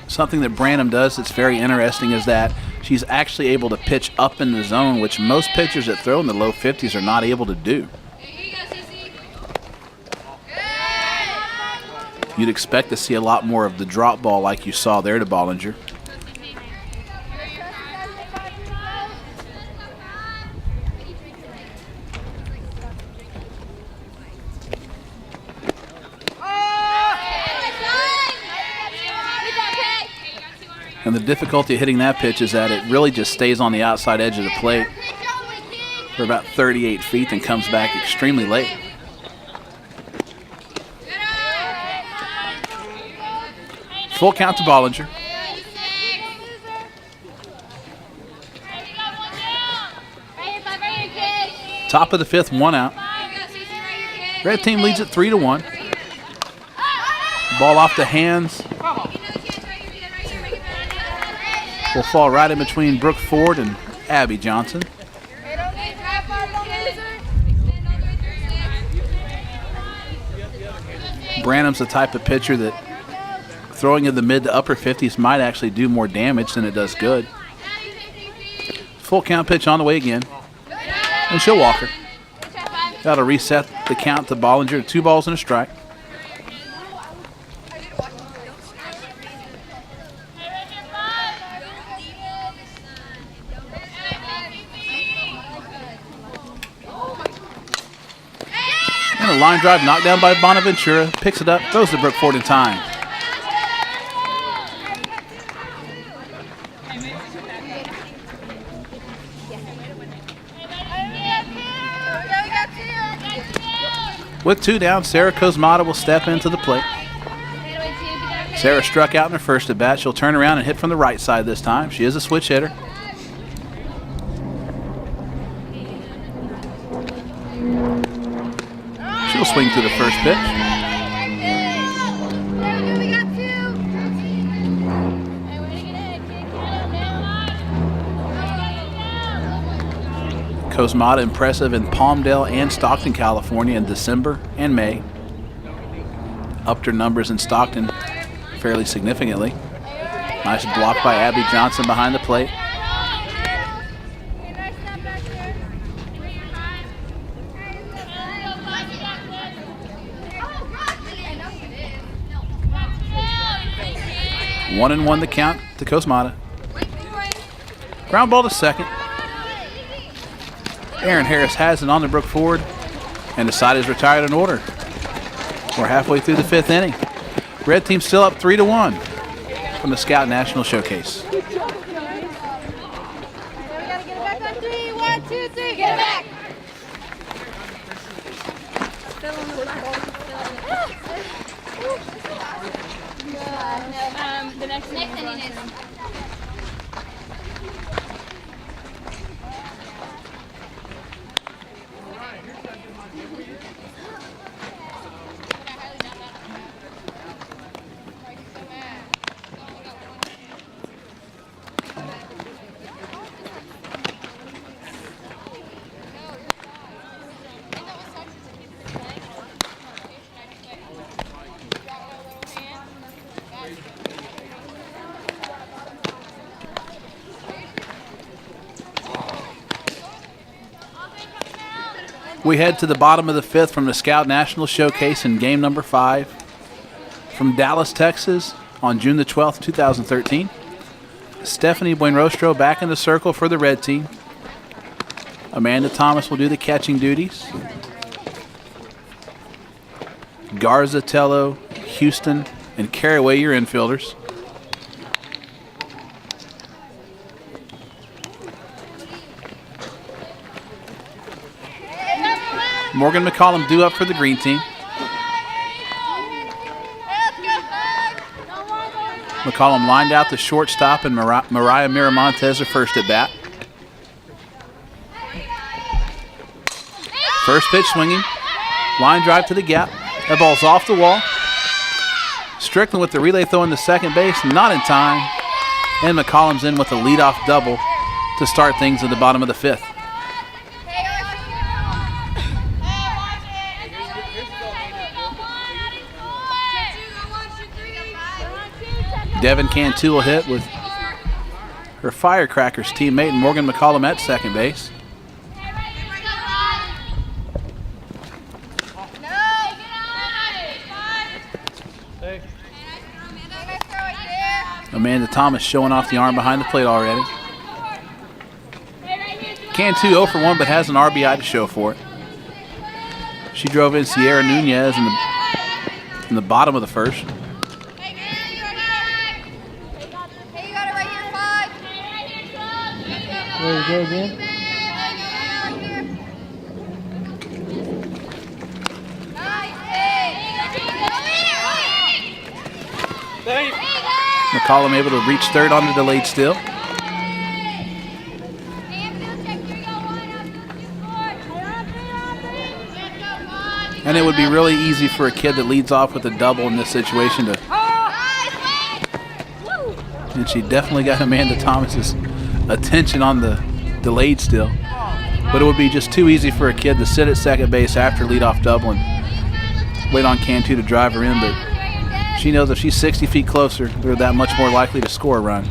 Something that Branham does that's very interesting is that she's actually able to pitch up in the zone, which most pitchers that throw in the low 50s are not able to do. You'd expect to see a lot more of the drop ball like you saw there to Bollinger. And the difficulty of hitting that pitch is that it really just stays on the outside edge of the plate for about 38 feet and comes back extremely late. Full count to Bollinger. Top of the fifth, 1 out. Red team leads it 3-1. Ball off the hands. Will fall right in between Brooke Ford and Abby Johnson. Branham's the type of pitcher that throwing in the mid to upper 50s might actually do more damage than it does good. Full count pitch on the way again. And she'll walk her. That'll reset the count to Bollinger, 2 balls and a strike. And a line drive knocked down by Bonaventura. Picks it up, throws to Brooke Ford in time. With 2 down, Sarah Cosmata will step into the plate. Sarah struck out in her first at bat. She'll turn around and hit from the right side this time. She is a switch hitter. She'll swing through the first pitch. Cosmata impressive in Palmdale and Stockton, California in December and May. Upped her numbers in Stockton fairly significantly. Nice block by Abby Johnson behind the plate. One and 1 the count to Cosmata. Ground ball to second. Erin Harris has it on to Brooke Ford, and the side is retired in order. We're halfway through the 5th inning. Red team still up 3-1 from the Scout National Showcase. We gotta get it back on 3. 1, 2, 3. Get it back. The next inning is. We head to the bottom of the 5th from the Scout National Showcase in game number 5 from Dallas, Texas on June the 12th, 2013. Stephanie Buenrostro back in the circle for the red team. Amanda Thomas will do the catching duties. Garza, Tello, Houston, and Caraway, your infielders. Morgan McCollum due up for the green team. McCollum lined out the shortstop, and Mariah Miramontes are first at bat. First pitch swinging. Line drive to the gap. That ball's off the wall. Strickland with the relay throw into second base, not in time. And McCollum's in with a leadoff double to start things at the bottom of the 5th. Devin Cantu will hit with her Firecrackers teammate Morgan McCollum at second base. Amanda Thomas showing off the arm behind the plate already. Cantu 0 for 1, but has an RBI to show for it. She drove in Sierra Nunez in the bottom of the 1st. There you go again. McCollum able to reach third on the delayed steal. And it would be really easy for a kid that leads off with a double in this situation to. And she definitely got Amanda Thomas's attention on the delayed steal. But it would be just too easy for a kid to sit at second base after leadoff double and wait on Cantu to drive her in. But she knows if she's 60 feet closer, they're that much more likely to score a run.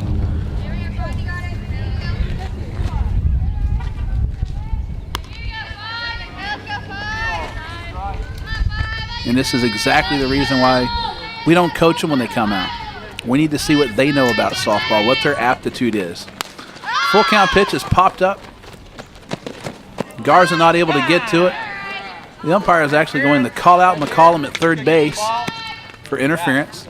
And this is exactly the reason why we don't coach them when they come out. We need to see what they know about softball, what their aptitude is. Full count pitch is popped up. Garza not able to get to it. The umpire is actually going to call out McCollum at third base for interference.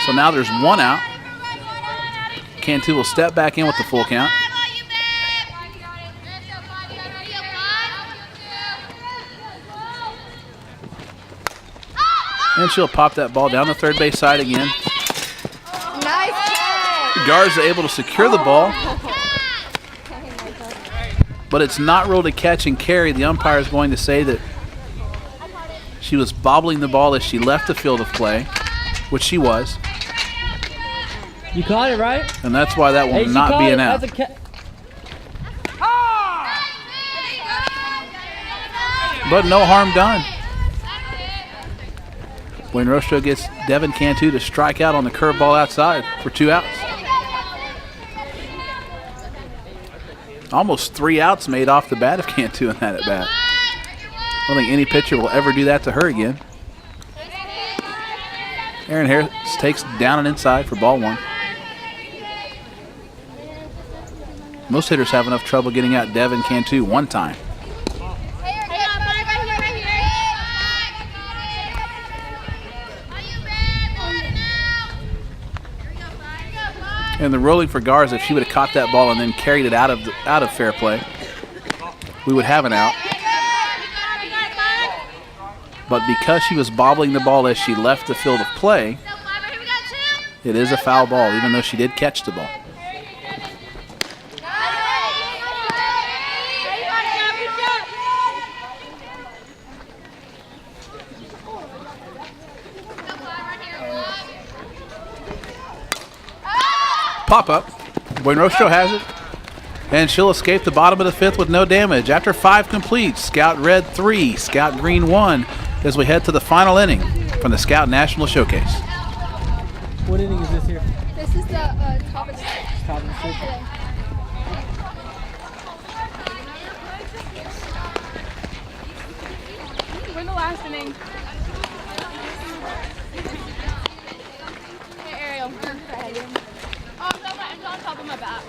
So now there's 1 out. Cantu will step back in with the full count. And she'll pop that ball down the third base side again. Nice catch. Garza able to secure the ball. But it's not ruled a catch and carry. The umpire is going to say that she was bobbling the ball as she left the field of play, which she was. You caught it, right? And that's why that will not be an out. But no harm done. Buenrostro gets Devin Cantu to strike out on the curveball outside for 2 outs. Almost 3 outs made off the bat of Cantu in that at bat. I don't think any pitcher will ever do that to her again. Aaron Harris takes down and inside for ball 1. Most hitters have enough trouble getting out Devin Cantu one time. And the ruling for Garza, if she would have caught that ball and then carried it out of fair play, we would have an out. But because she was bobbling the ball as she left the field of play, it is a foul ball, even though she did catch the ball. Pop up. Buenrostro has it. And she'll escape the bottom of the 5th with no damage. After 5 completes, Scout Red 3, Scout Green 1, as we head to the final inning from the Scout National Showcase. What inning is this here? This is the top of the 6th. Top of the pitcher. We're in the last inning. Hey, Ariel. Oh, it's on top of my back.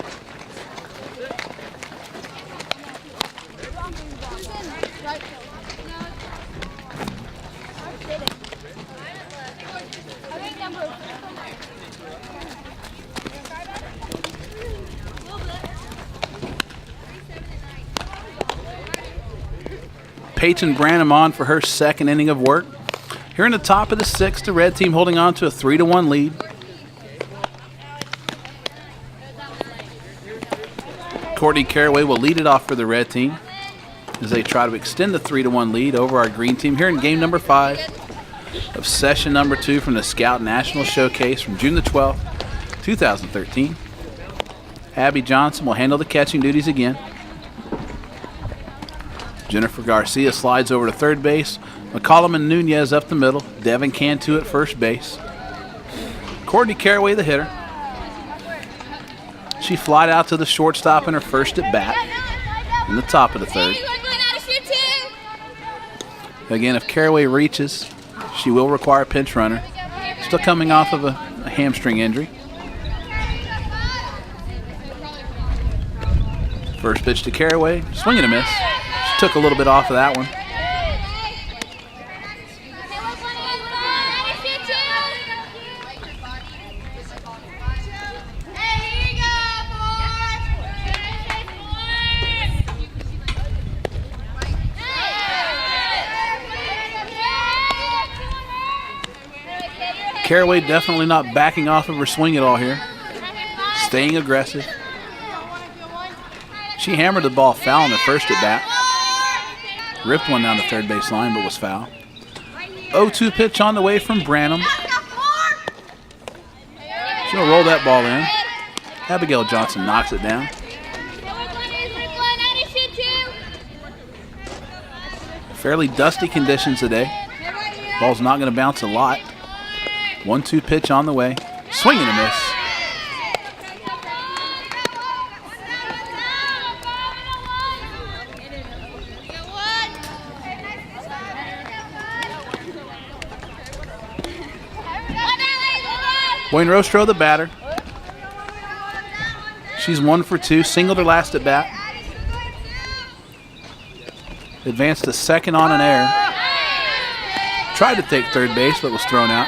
Right. I think number. Peyton Branham on for her second inning of work. Here in the top of the sixth, the red team holding on to a 3-1 lead. Courtney Caraway will lead it off for the red team as they try to extend the 3-1 lead over our green team here in game number 5 of session number 2 from the Scout National Showcase from June the 12th, 2013. Abby Johnson will handle the catching duties again. Jennifer Garcia slides over to third base. McCollum and Nunez up the middle. Devin Cantu at first base. Courtney Caraway the hitter. She flied out to the shortstop in her first at bat in the top of the third. Again, if Caraway reaches, she will require a pinch runner. Still coming off of a hamstring injury. First pitch to Caraway, swing and a miss. She took a little bit off of that one. Caraway definitely not backing off of her swing at all here. Staying aggressive. She hammered the ball foul in the first at bat. Ripped one down the third base line, but was foul. 0-2 pitch on the way from Branham. She'll roll that ball in. Abigail Johnson knocks it down. Fairly dusty conditions today. Ball's not going to bounce a lot. 1-2 pitch on the way. Swing and a miss. Wayne Rostro, the batter. She's 1 for 2. Singled her last at bat. Advanced to second on an error. Tried to take third base, but was thrown out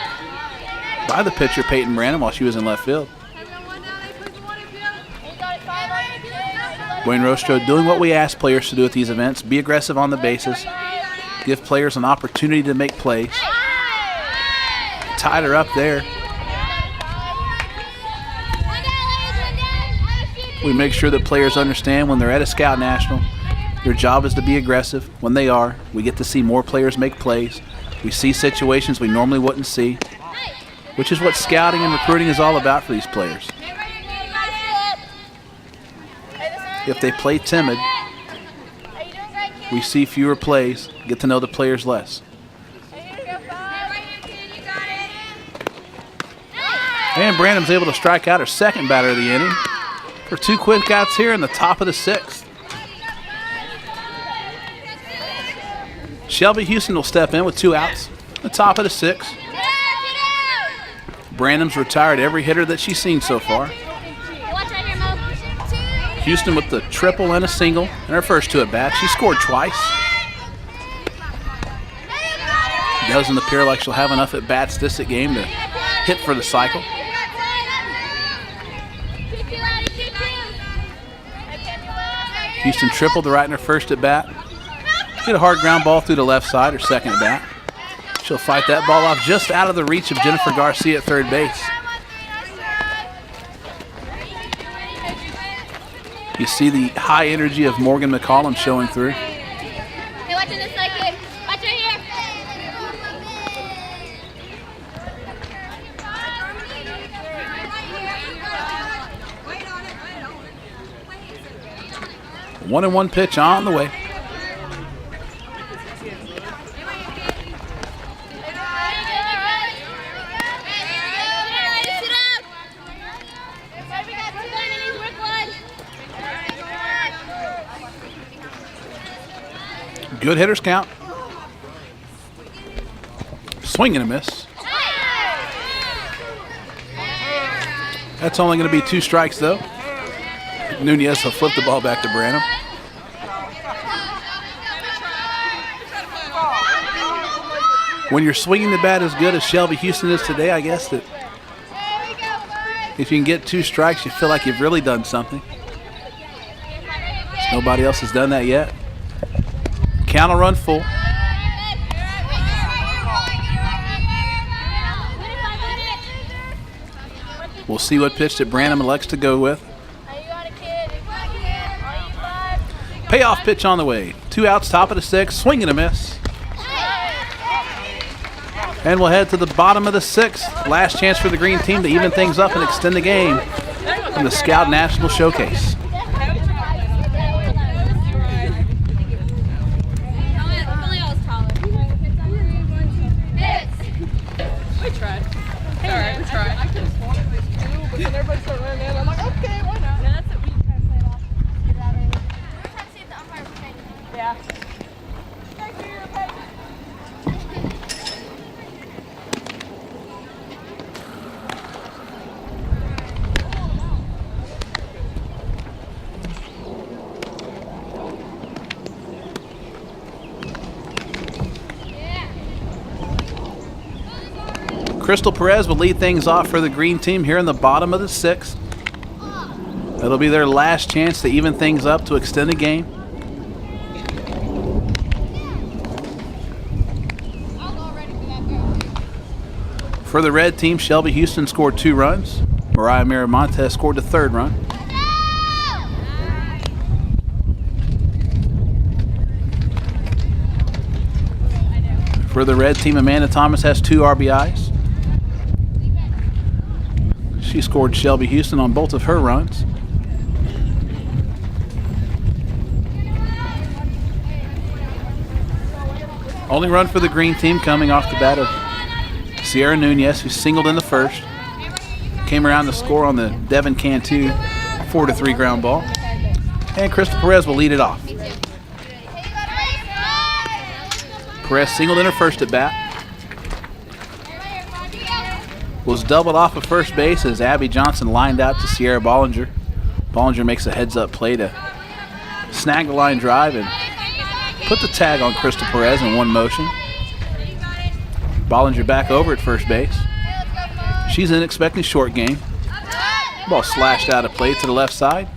by the pitcher, Peyton Branham, while she was in left field. Wayne Rostro doing what we ask players to do at these events. Be aggressive on the bases. Give players an opportunity to make plays. Tied her up there. We make sure that players understand when they're at a Scout National, their job is to be aggressive. When they are, we get to see more players make plays. We see situations we normally wouldn't see, which is what scouting and recruiting is all about for these players. If they play timid, we see fewer plays, get to know the players less. And Branham's able to strike out her second batter of the inning for 2 quick outs here in the top of the 6th. Shelby Houston will step in with 2 outs, the top of the 6th. Branham's retired every hitter that she's seen so far. Houston with the triple and a single in her first 2 at-bats. She scored twice. Doesn't appear like she'll have enough at-bats this game to hit for the cycle. Houston tripled right in her first at-bat. Hit a hard ground ball through the left side, her second at-bat. She'll fight that ball off just out of the reach of Jennifer Garcia at third base. You see the high energy of Morgan McCollum showing through. Hey, watch this like it. Watch right here. 1-1 pitch on the way. Good hitters count. Swing and a miss. That's only going to be 2 strikes, though. Nunez will flip the ball back to Branham. When you're swinging the bat as good as Shelby Houston is today, I guess that if you can get 2 strikes, you feel like you've really done something. Nobody else has done that yet. Count will run full. We'll see what pitch that Branham elects to go with. Payoff pitch on the way. 2 outs, top of the 6th. Swing and a miss. And we'll head to the bottom of the 6th. Last chance for the green team to even things up and extend the game in the Scout National Showcase. We tried. All right, we tried. I could have sworn it was 2, but then everybody started running in. I'm like, okay, why not? No, that's it. We try to play it off. Get it out early. We're trying to see if the umpire will change it. Yeah. Thank you, Crystal Perez will lead things off for the green team here in the bottom of the 6th. It'll be their last chance to even things up to extend the game. For the red team, Shelby Houston scored 2 runs. Mariah Miramontes scored the 3rd run. For the red team, Amanda Thomas has 2 RBIs. She scored Shelby Houston on both of her runs. Only run for the green team coming off the bat of Sierra Nunez, who singled in the 1st. Came around to score on the Devin Cantu 4-3 ground ball. And Crystal Perez will lead it off. Perez singled in her 1st at bat. Was doubled off of first base as Abby Johnson lined out to Sierra Bollinger. Bollinger makes a heads-up play to snag the line drive and put the tag on Crystal Perez in one motion. Bollinger back over at first base. She's in expecting short game. Ball slashed out of play to the left side.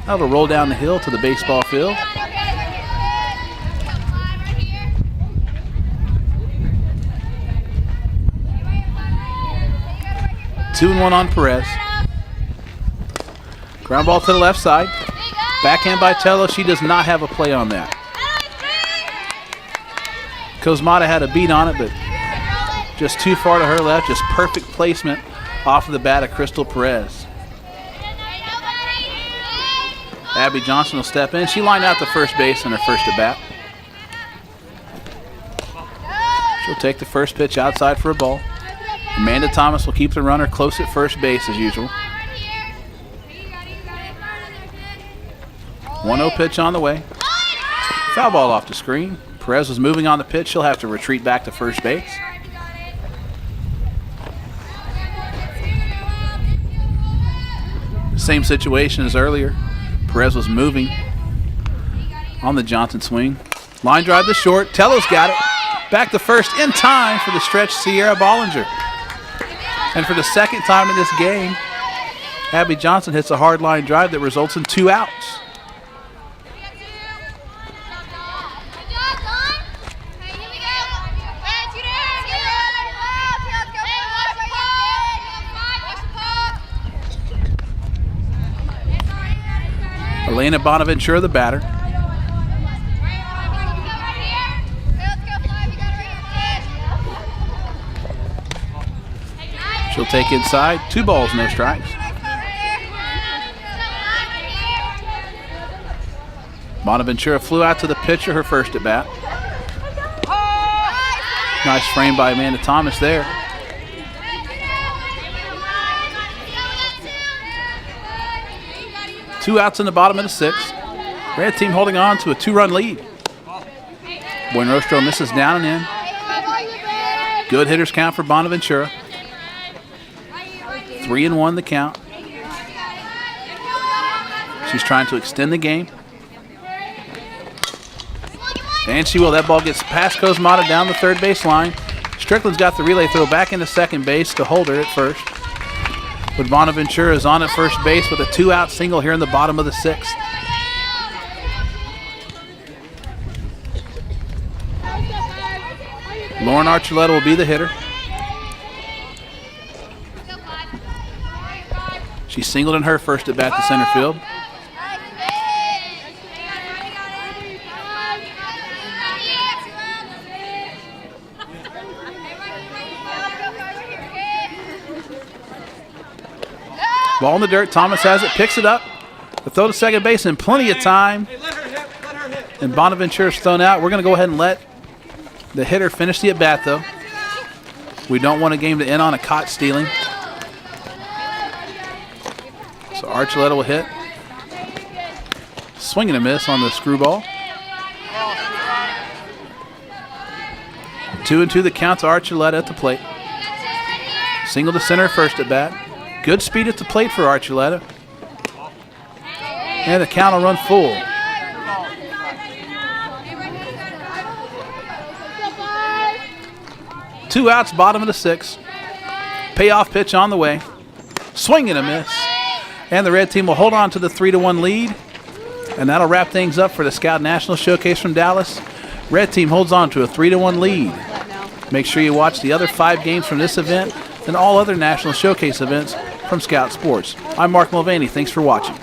That'll roll down the hill to the baseball field. 2-1 on Perez. Ground ball to the left side. Backhand by Tello. She does not have a play on that. Kozmata had a beat on it, but just too far to her left. Just perfect placement off of the bat of Crystal Perez. Abby Johnson will step in. She lined out to first base in her 1st at bat. She'll take the first pitch outside for a ball. Amanda Thomas will keep the runner close at first base as usual. 1-0 pitch on the way. Foul ball off the screen. Perez was moving on the pitch. She'll have to retreat back to first base. Same situation as earlier. Perez was moving on the Johnson swing. Line drive to short. Tello's got it. Back to first in time for the stretch Sierra Bollinger. And for the 2nd time in this game, Abby Johnson hits a hard line drive that results in 2 outs. Elena Bonaventura, the batter. She'll take inside. 2 balls, no strikes. Bonaventura flew out to the pitcher, her 1st at bat. Nice frame by Amanda Thomas there. Two outs in the bottom of the 6th. Red team holding on to a 2-run lead. Buenrostro misses down and in. Good hitters count for Bonaventura. 3-1 the count. She's trying to extend the game. And she will. That ball gets past Cosmata down the third base line. Strickland's got the relay throw back into second base to hold her at first. But Bonaventura is on at first base with a 2-out single here in the bottom of the 6th. Lauren Archuleta will be the hitter. She singled in her first at bat to center field. Ball in the dirt. Thomas has it, picks it up. The throw to second base in plenty of time. And Bonaventura's thrown out. We're going to go ahead and let the hitter finish the at-bat, though. We don't want a game to end on a caught stealing. So Archuleta will hit. Swing and a miss on the screwball. 2-2 the count to Archuleta at the plate. Single to center first at bat. Good speed at the plate for Archuleta. And the count will run full. Two outs, bottom of the 6th. Payoff pitch on the way. Swing and a miss. And the red team will hold on to the 3-1 lead. And that'll wrap things up for the Scout National Showcase from Dallas. Red team holds on to a 3-1 lead. Make sure you watch the other 5 games from this event and all other National Showcase events from Scout Sports. I'm Mark Mulvaney. Thanks for watching.